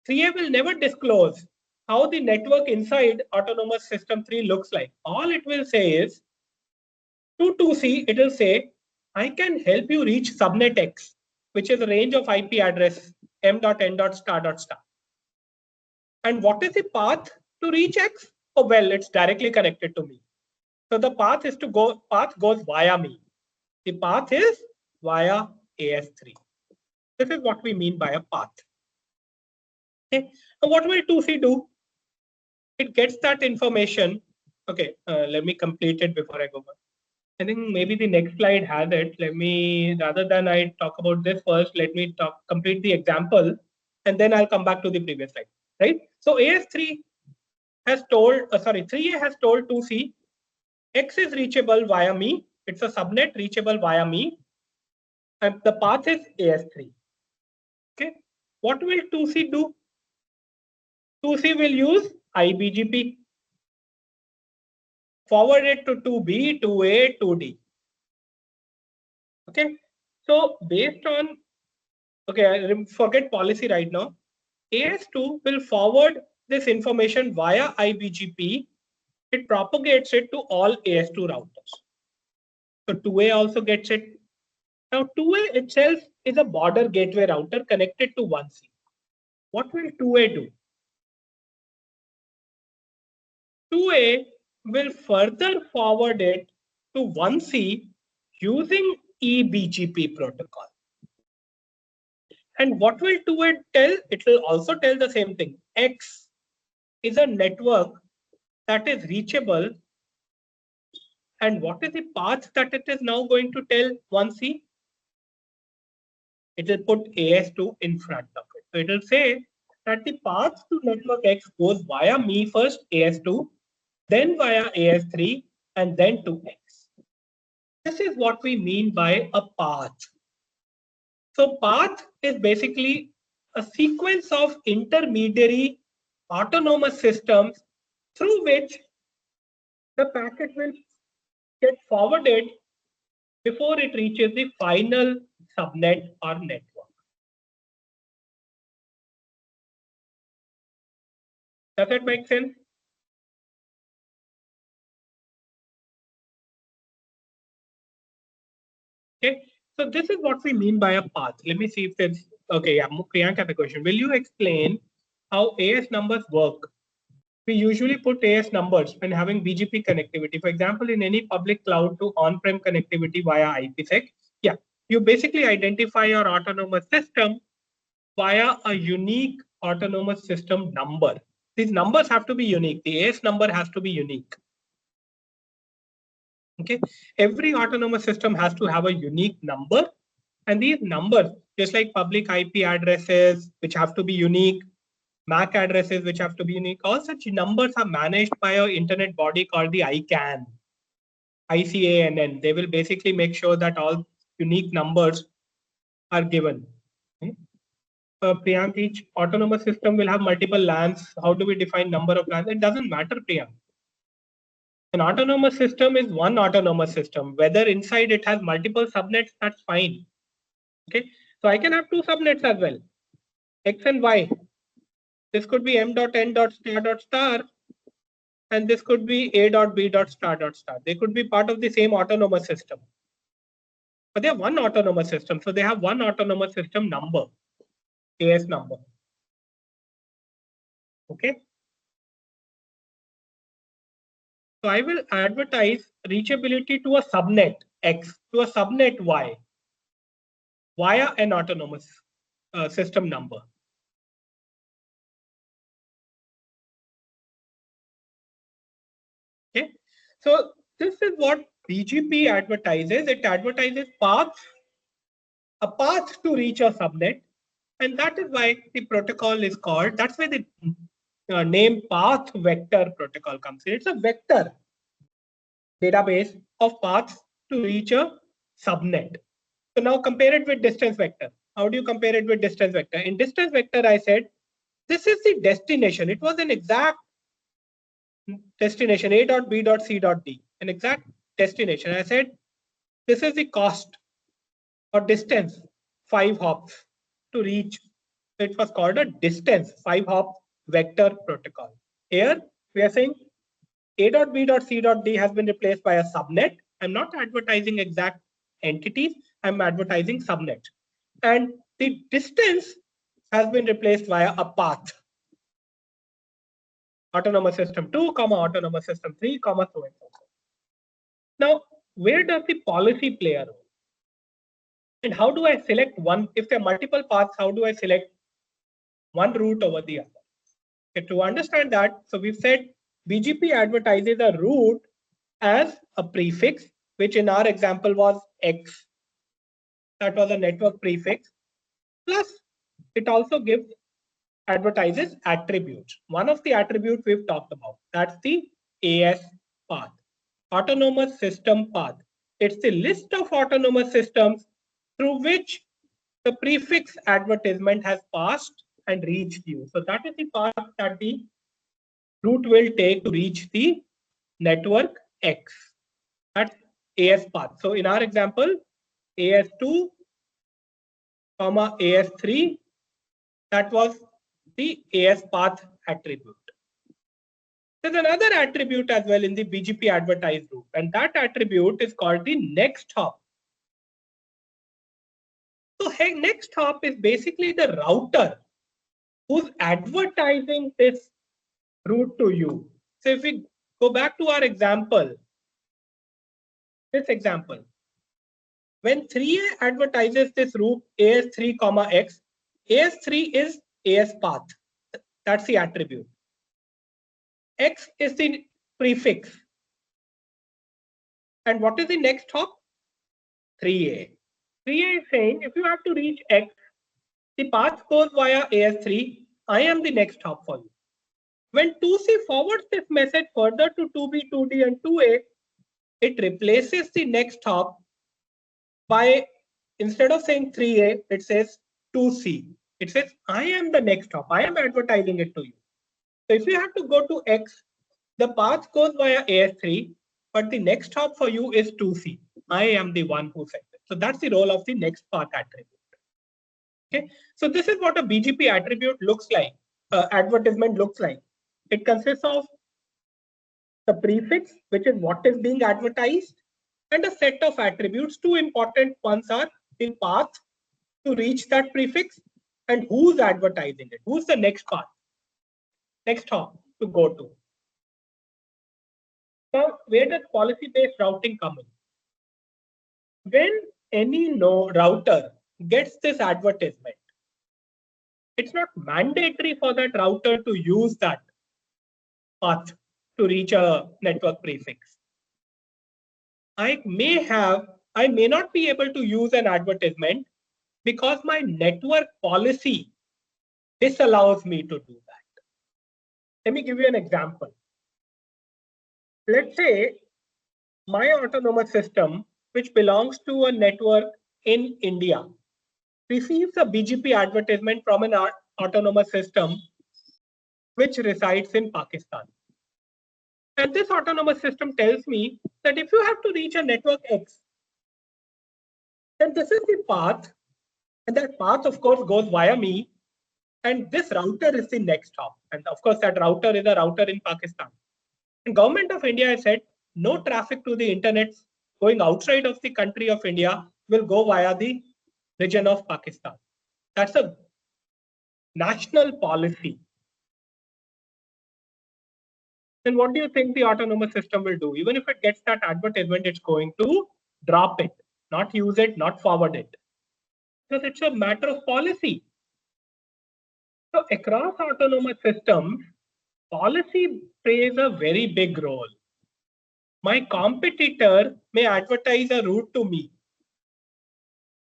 [SPEAKER 1] 3A will never disclose how the network inside autonomous system 3 looks like. All it will say is, to 2C, it will say, I can help you reach subnet X, which is a range of IP address m.n.star.star. And what is the path to reach X? Oh, well, it's directly connected to me. So the path goes via me. The path is via AS3. This is what we mean by a path. Okay. And what will 2C do? It gets that information. Okay, let me complete it before I go on. I think maybe the next slide has it. Let me, rather than I talk about this first, let me complete the example, and then I'll come back to the previous slide, right? So AS3 has told, 3A has told 2C, X is reachable via me. It's a subnet reachable via me, and the path is AS3. Okay, what will 2C do? 2C will use IBGP, forward it to 2B, 2A, 2D. Okay, so based on, okay, I forget policy right now. AS2 will forward this information via IBGP. It propagates it to all AS2 routers. So 2A also gets it. Now 2A itself is a border gateway router connected to 1C. What will 2A do? 2A will further forward it to 1C using eBGP protocol. And what will 2A tell? It will also tell the same thing. X is a network that is reachable. And what is the path that it is now going to tell 1C? It will put AS2 in front of it. So it will say that the path to network X goes via me first, AS2, then via AS3, and then to X. This is what we mean by a path. So path is basically a sequence of intermediary autonomous systems through which the packet will get forwarded before it reaches the final subnet or network. Does that make sense? Okay, so this is what we mean by a path. Let me see if it's okay. Yeah, Priyanka has a question. Will you explain how AS numbers work? We usually put AS numbers when having BGP connectivity. For example, in any public cloud to on-prem connectivity via IPsec. Yeah, you basically identify your autonomous system via a unique autonomous system number. These numbers have to be unique. The AS number has to be unique. Okay, every autonomous system has to have a unique number, and these numbers, just like public IP addresses, which have to be unique, MAC addresses, which have to be unique, all such numbers are managed by an internet body called the ICANN. They will basically make sure that all unique numbers are given. Okay? Priyank, each autonomous system will have multiple LANs. How do we define number of LANs? It doesn't matter, Priyank. An autonomous system is one autonomous system. Whether inside it has multiple subnets, that's fine. Okay, so I can have two subnets as well, X and Y. This could be m.n.star.star, and this could be a.b.star.star. They could be part of the same autonomous system, but they are one autonomous system, so they have one autonomous system number, AS number. Okay. So I will advertise reachability to a subnet X to a subnet Y via an autonomous system number. Okay, so this is what BGP advertises. It advertises a path to reach a subnet, and that is why the protocol is called. That's why the name path vector protocol comes in. It's a vector database of paths to reach a subnet. So now compare it with distance vector. How do you compare it with distance vector? In distance vector, I said this is the destination. It was an exact destination, A.B.C.D, an exact destination. I said, this is the cost or distance, 5 hops to reach. It was called a distance 5-hop vector protocol. Here we are saying A.B.C.D has been replaced by a subnet. I'm not advertising exact entities. I'm advertising subnet. And the distance has been replaced via a path. Autonomous system 2, autonomous system 3, so and so. Now, where does the policy play a role? And how do I select one? If there are multiple paths, how do I select one route over the other? Okay, to understand that, so we've said BGP advertises a route as a prefix, which in our example was X. That was a network prefix. Plus, it also advertises attributes. One of the attributes we've talked about, that's the AS path, autonomous system path. It's the list of autonomous systems through which the prefix advertisement has passed and reached you. So that is the path that the route will take to reach the network X. That's AS path. So in our example, AS2, AS3, that was the AS path attribute. There's another attribute as well in the BGP advertised route, and that attribute is called the next hop. So next hop is basically the router who's advertising this route to you. So if we go back to our example, this example, when 3A advertises this route AS3, X, AS3 is AS path. That's the attribute. X is the prefix. And what is the next hop? 3A. 3A is saying if you have to reach X, the path goes via AS3. I am the next hop for you. When 2C forwards this message further to 2B, 2D, and 2A, it replaces the next hop by, instead of saying 3A, it says 2C. It says, I am the next hop. I am advertising it to you. So if you have to go to X, the path goes via AS3, but the next hop for you is 2C. I am the one who sent it. So that's the role of the next path attribute. Okay, so this is what a BGP attribute looks like, advertisement looks like. It consists of the prefix, which is what is being advertised, and a set of attributes. Two important ones are the path to reach that prefix and who's advertising it. Who's the next path, next hop to go to. Now, where does policy-based routing come in? When any router gets this advertisement, it's not mandatory for that router to use that path to reach a network prefix. I may not be able to use an advertisement because my network policy disallows me to do that. Let me give you an example. Let's say my autonomous system, which belongs to a network in India, receives a BGP advertisement from an autonomous system which resides in Pakistan. And this autonomous system tells me that if you have to reach a network X, then this is the path. And that path, of course, goes via me. And this router is the next hop. And of course, that router is a router in Pakistan. And government of India has said no traffic to the internet going outside of the country of India will go via the region of Pakistan. That's a national policy. Then what do you think the autonomous system will do? Even if it gets that advertisement, it's going to drop it, not use it, not forward it. Because it's a matter of policy. So across autonomous systems, policy plays a very big role. My competitor may advertise a route to me,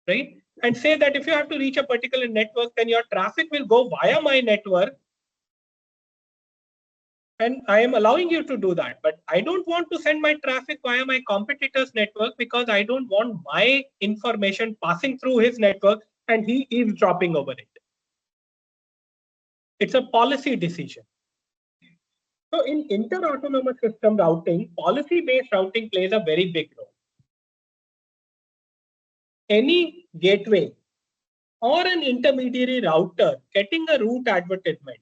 [SPEAKER 1] right? And say that if you have to reach a particular network, then your traffic will go via my network. And I am allowing you to do that. But I don't want to send my traffic via my competitor's network because I don't want my information passing through his network and he eavesdropping over it. It's a policy decision. So in inter-autonomous system routing, policy-based routing plays a very big role. Any gateway or an intermediary router getting a route advertisement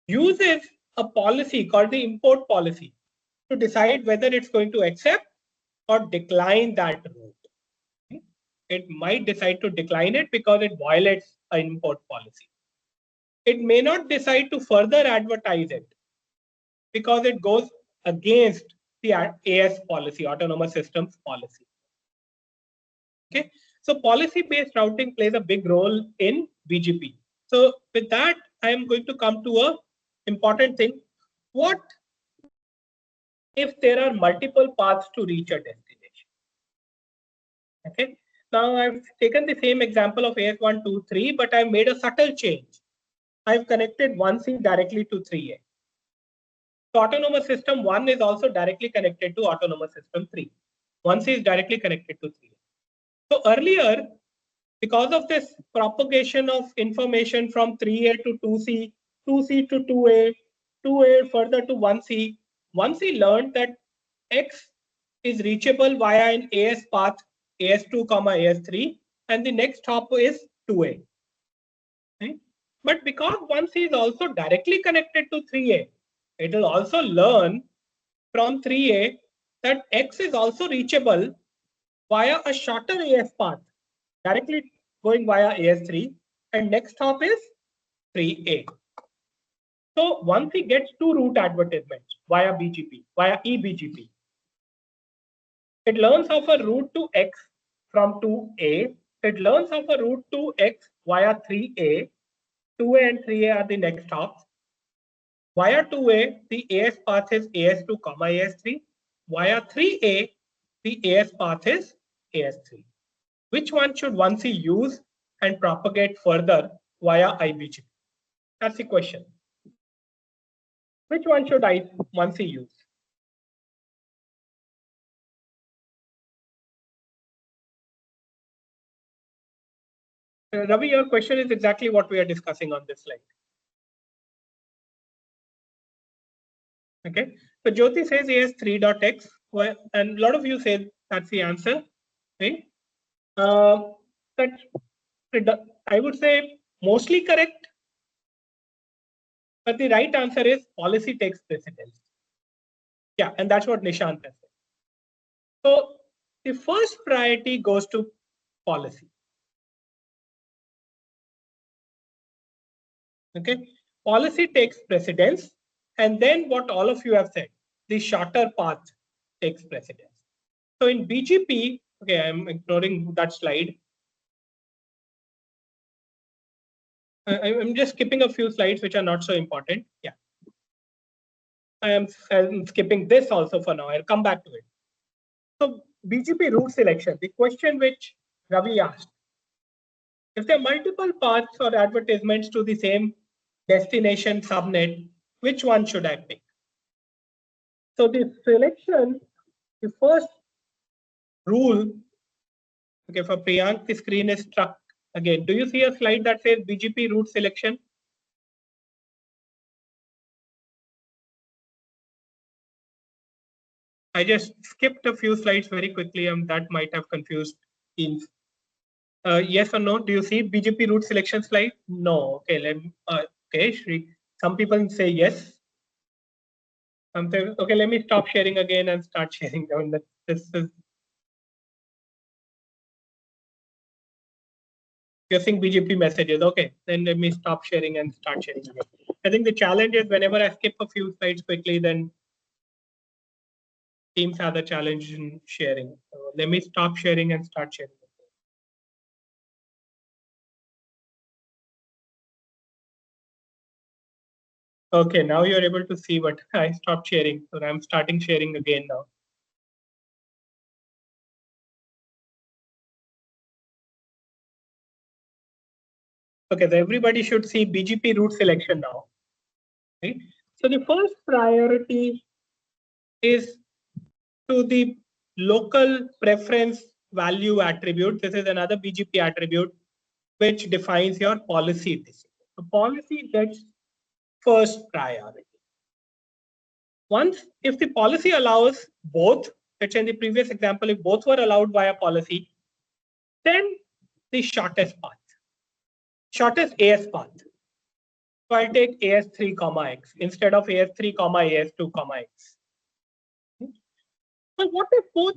[SPEAKER 1] uses a policy called the import policy to decide whether it's going to accept or decline that route. It might decide to decline it because it violates an import policy. It may not decide to further advertise it because it goes against the AS policy, autonomous systems policy. Okay, so policy-based routing plays a big role in BGP. So with that, I am going to come to a important thing. What if there are multiple paths to reach a destination? Okay, now I've taken the same example of AS123, but I've made a subtle change. I've connected 1C directly to 3A. So autonomous system 1 is also directly connected to autonomous system 3. 1C is directly connected to 3A. So earlier, because of this propagation of information from 3A to 2C, 2C to 2A, 2A further to 1C, 1C learned that X is reachable via an AS path, AS2, AS3, and the next hop is 2A. Right? But because 1C is also directly connected to 3A, it will also learn from 3A that X is also reachable via a shorter AS path, directly going via AS3, and next hop is 3A. So once he gets two route advertisements via BGP, via eBGP, it learns of a route to X from 2A. It learns of a route to X via 3A. 2A and 3A are the next hops. Via 2A, the AS path is AS2, AS3. Via 3A, the AS path is AS3. Which one should 1C use and propagate further via iBGP? That's the question. Which one should 1C use? Ravi, your question is exactly what we are discussing on this slide. Okay, so Jyoti says AS3.x, and a lot of you say that's the answer, right? That I would say mostly correct, but the right answer is policy takes precedence. Yeah, and that's what Nishant has said. So the first priority goes to policy. Okay, policy takes precedence, and then what all of you have said, the shorter path takes precedence. So in BGP, okay, I'm ignoring that slide. I'm just skipping a few slides which are not so important. Yeah, I'm skipping this also for now. I'll come back to it. So BGP route selection, the question which Ravi asked, if there are multiple paths or advertisements to the same destination subnet, which one should I pick? So the selection, the first rule, okay, for Priyank, the screen is struck again. Do you see a slide that says BGP route selection? I just skipped a few slides very quickly, and that might have confused teams. Yes or no? Do you see BGP route selection slide? No. Okay, okay, Shri. Some people say yes. Okay, let me stop sharing again and start sharing. I mean, this is using BGP messages. Okay, then let me stop sharing and start sharing again. I think the challenge is whenever I skip a few slides quickly, then teams have the challenge in sharing. So let me stop sharing and start sharing. Okay, now you're able to see what I stopped sharing. So I'm starting sharing again now. Okay, so everybody should see BGP route selection now. Right? So the first priority is to the local preference value attribute. This is another BGP attribute which defines your policy decision. The policy gets first priority. Once, if the policy allows both, let's say in the previous example, if both were allowed by a policy, then the shortest path, shortest AS path. So I'll take AS3 comma X instead of AS3 comma AS2 comma X. But what if both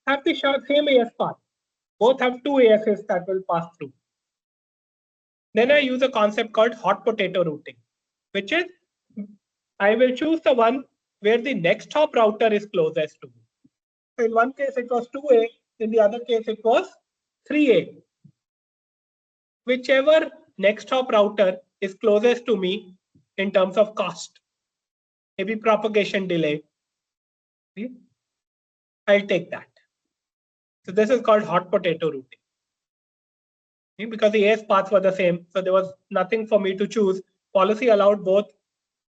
[SPEAKER 1] have the same AS path? Both have two ASs that will pass through. Then I use a concept called hot potato routing, which is I will choose the one where the next hop router is closest to me. So in one case it was 2A, in the other case it was 3A. Whichever next hop router is closest to me in terms of cost, maybe propagation delay, I'll take that. So this is called hot potato routing. Because the AS paths were the same, so there was nothing for me to choose. Policy allowed both.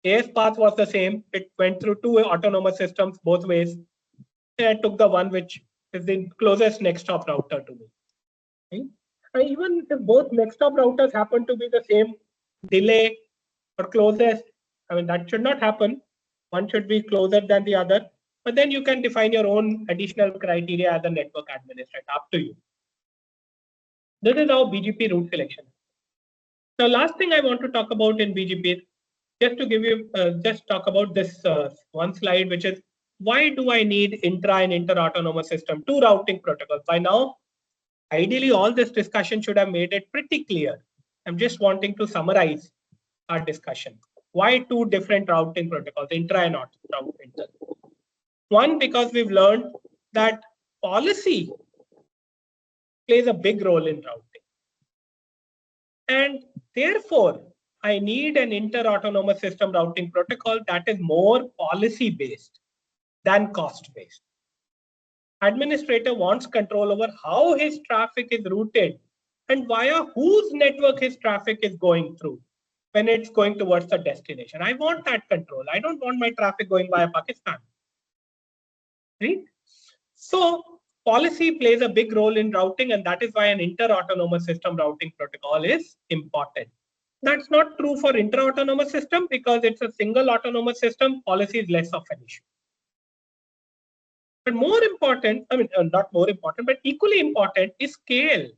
[SPEAKER 1] AS path was the same. It went through two autonomous systems both ways. And I took the one which is the closest next hop router to me. And even if both next hop routers happen to be the same delay or closest, I mean, that should not happen. One should be closer than the other. But then you can define your own additional criteria as a network administrator, up to you. This is how BGP route selection. The last thing I want to talk about in BGP, just to give you, just talk about this one slide, which is why do I need intra and inter-autonomous system, two routing protocols? By now, ideally, all this discussion should have made it pretty clear. I'm just wanting to summarize our discussion. Why two different routing protocols, intra and inter? One, because we've learned that policy plays a big role in routing. And therefore, I need an inter-autonomous system routing protocol that is more policy-based than cost-based. Administrator wants control over how his traffic is routed and via whose network his traffic is going through when it's going towards the destination. I want that control. I don't want my traffic going via Pakistan. Right? So policy plays a big role in routing, and that is why an inter-autonomous system routing protocol is important. That's not true for intra-autonomous system because it's a single autonomous system. Policy is less of an issue. But more important, I mean, not more important, but equally important is scale.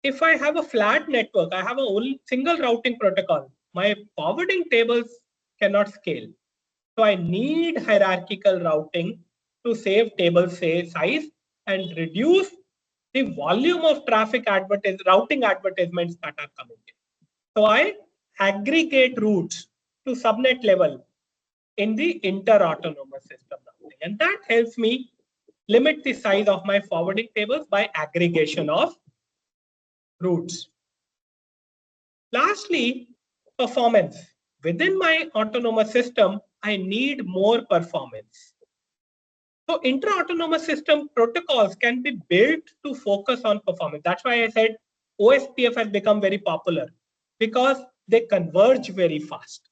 [SPEAKER 1] If I have a flat network, I have a only single routing protocol, my forwarding tables cannot scale. So I need hierarchical routing to save table size and reduce the volume of traffic routing advertisements that are coming in. So I aggregate routes to subnet level in the inter-autonomous system routing. And that helps me limit the size of my forwarding tables by aggregation of routes. Lastly, performance. Within my autonomous system, I need more performance. So intra-autonomous system protocols can be built to focus on performance. That's why I said OSPF has become very popular because they converge very fast.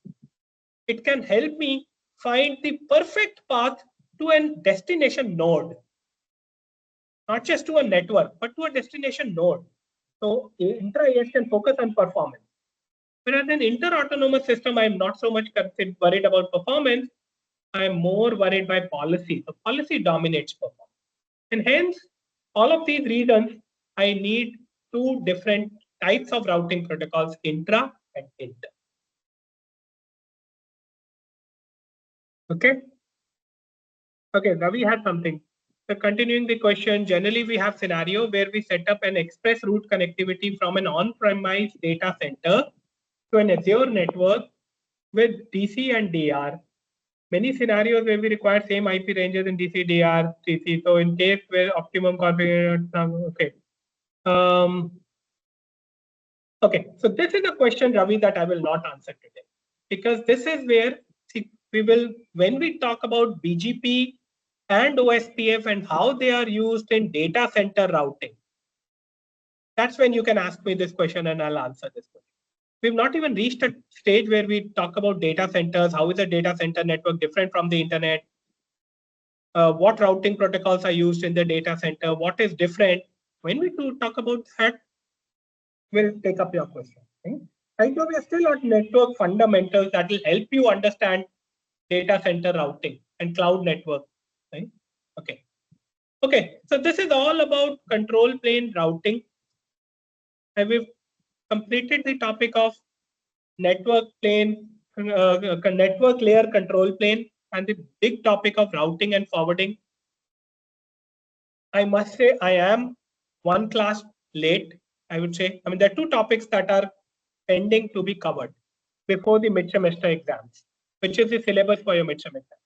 [SPEAKER 1] It can help me find the perfect path to a destination node, not just to a network, but to a destination node. So intra-AS can focus on performance. Whereas an inter-autonomous system, I'm not so much worried about performance. I'm more worried by policy. So policy dominates performance. And hence, all of these reasons, I need two different types of routing protocols, intra and inter. Okay. Okay, Ravi has something. So continuing the question, generally we have scenario where we set up an express route connectivity from an on-premise data center to an Azure network with DC and DR. Many scenarios where we require same IP ranges in DC, DR, CC. So in case where optimum configuration, okay. Okay, so this is a question, Ravi, that I will not answer today because this is where we will, when we talk about BGP and OSPF and how they are used in data center routing, that's when you can ask me this question and I'll answer this question. We've not even reached a stage where we talk about data centers. How is a data center network different from the internet? What routing protocols are used in the data center? What is different? When we do talk about that, we'll take up your question. Okay? Right now, we are still on network fundamentals that will help you understand data center routing and cloud network. Right? Okay. Okay. So this is all about control plane routing. And we've completed the topic of network plane, network layer control plane, and the big topic of routing and forwarding. I must say I am one class late, I would say. I mean, there are two topics that are pending to be covered before the mid-semester exams, which is the syllabus for your mid-semester exam.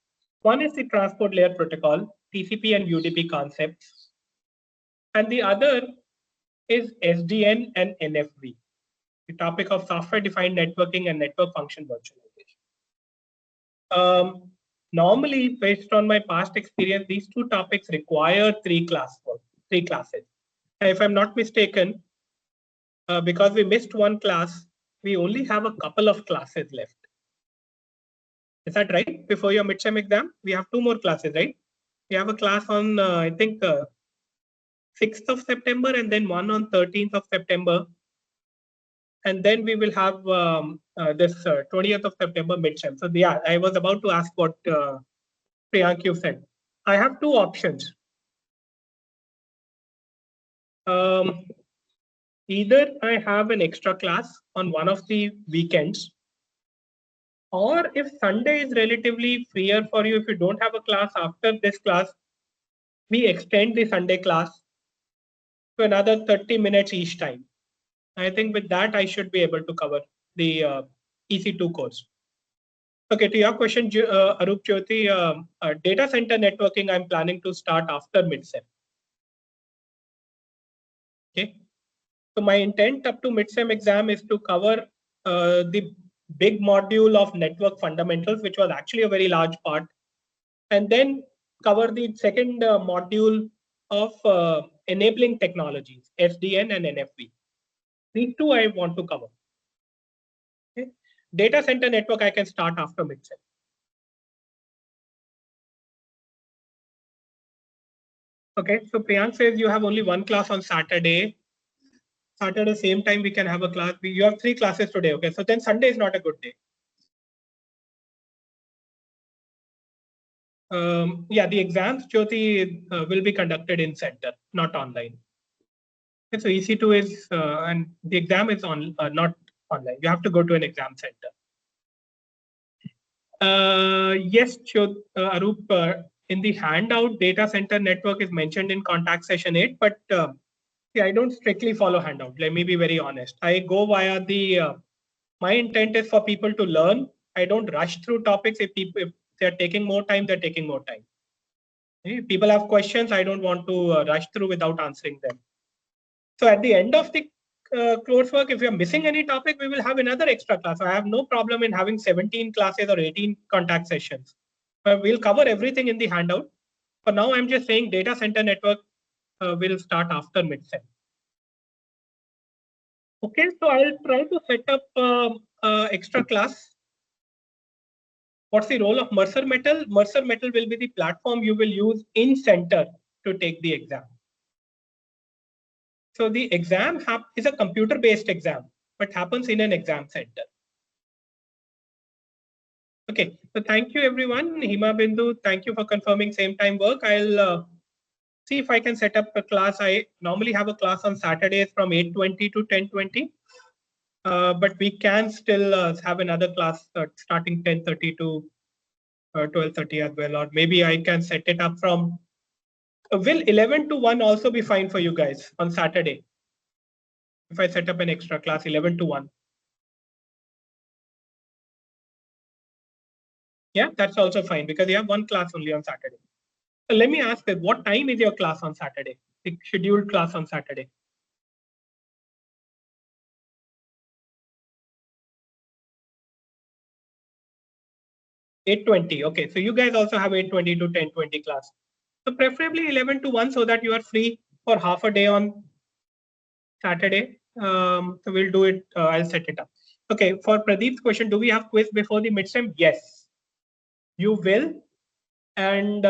[SPEAKER 1] One is the transport layer protocol, TCP and UDP concepts, and the other is SDN and NFV, the topic of software-defined networking and network function virtualization. Normally, based on my past experience, these two topics require three classes. And if I'm not mistaken, because we missed one class, we only have a couple of classes left. Is that right? Before your midterm exam, we have two more classes, right? We have a class on, I think, 6th of September and then one on 13th of September. And then we will have this 20th of September midterm. So yeah, I was about to ask what Priyank you said. I have two options. Either I have an extra class on one of the weekends, or if Sunday is relatively freer for you, if you don't have a class after this class, we extend the Sunday class to another 30 minutes each time. I think with that, I should be able to cover the EC2 course. Okay, to your question, Arup Jyoti, data center networking, I'm planning to start after mid-sem. Okay, so my intent up to mid-sem exam is to cover the big module of network fundamentals, which was actually a very large part, and then cover the second module of enabling technologies, SDN and NFV. These two I want to cover. Okay. Data center network I can start after mid-sem. Okay, so Priyank says you have only one class on Saturday. Saturday, same time we can have a class. You have three classes today. Okay, so then Sunday is not a good day. Yeah, the exams, Jyoti, will be conducted in center, not online. Okay, so EC2 is, and the exam is on, not online. You have to go to an exam center. Yes, Arup, in the handout, data center network is mentioned in contact session 8, but see, I don't strictly follow handout. Let me be very honest. I go via the, my intent is for people to learn. I don't rush through topics. If they're taking more time, they're taking more time. If people have questions, I don't want to rush through without answering them. So at the end of the coursework, if you're missing any topic, we will have another extra class. I have no problem in having 17 classes or 18 contact sessions. We'll cover everything in the handout. For now, I'm just saying data center network will start after mid-sem. Okay, so I'll try to set up extra class. What's the role of Mercer Metal? Mercer Metal will be the platform you will use in center to take the exam. So the exam is a computer-based exam, but happens in an exam center. Okay, so thank you everyone. Hima Bindu, thank you for confirming same time work. I'll see if I can set up a class. I normally have a class on Saturdays from 8:20 to 10:20. But we can still have another class starting 10:30 to 12:30 as well, or maybe I can set it up from. Will 11 to 1 also be fine for you guys on Saturday? If I set up an extra class 11 to 1. Yeah, that's also fine because you have one class only on Saturday. So let me ask that, what time is your class on Saturday? The scheduled class on Saturday? 8:20. Okay, so you guys also have 8:20 to 10:20 class. So preferably 11 to 1 so that you are free for half a day on Saturday. So we'll do it. I'll set it up. Okay, for Pradeep's question, do we have quiz before the midterm? Yes, you will. And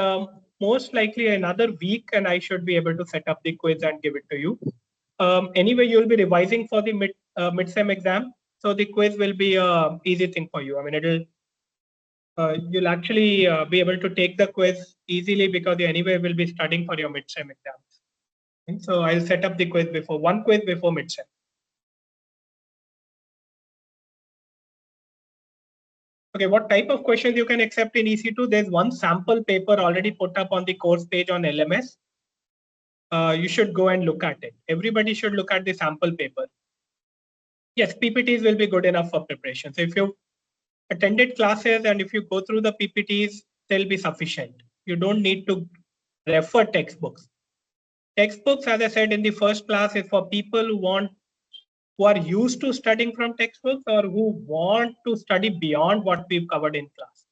[SPEAKER 1] most likely another week, and I should be able to set up the quiz and give it to you. Anyway, you'll be revising for the midterm exam. So the quiz will be a easy thing for you. I mean, you'll actually be able to take the quiz easily because you anyway will be studying for your midterm exams. Okay, so I'll set up the quiz before one quiz before midterm. Okay, what type of questions you can accept in EC2? There's one sample paper already put up on the course page on LMS. You should go and look at it. Everybody should look at the sample paper. Yes, PPTs will be good enough for preparation. So if you attended classes and if you go through the PPTs, they'll be sufficient. You don't need to refer textbooks. Textbooks, as I said in the first class, is for people who are used to studying from textbooks or who want to study beyond what we've covered in class,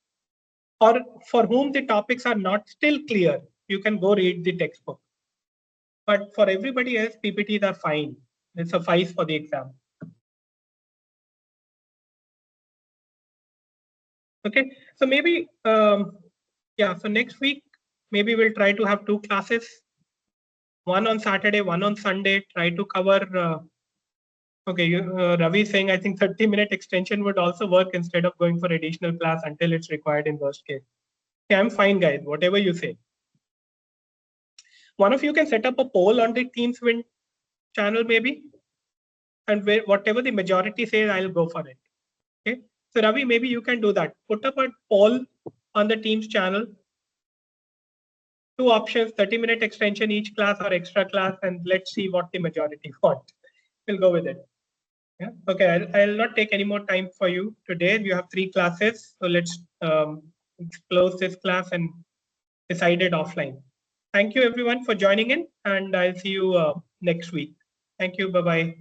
[SPEAKER 1] or for whom the topics are not still clear. You can go read the textbook. But for everybody else, PPTs are fine. They suffice for the exam. Okay, so maybe, yeah, so next week, maybe we'll try to have two classes, one on Saturday, one on Sunday, try to cover, okay, Ravi is saying, I think 30-minute extension would also work instead of going for additional class until it's required in worst case. Yeah, I'm fine, guys, whatever you say. One of you can set up a poll on the Teams Win channel maybe, and whatever the majority says, I'll go for it. Okay, so Ravi, maybe you can do that. Put up a poll on the Teams channel. Two options, 30-minute extension each class or extra class, and let's see what the majority want. We'll go with it. Yeah. Okay, I'll not take any more time for you today. You have 3 classes, so let's close this class and decide it offline. Thank you everyone for joining in, and I'll see you next week. Thank you. Bye-bye.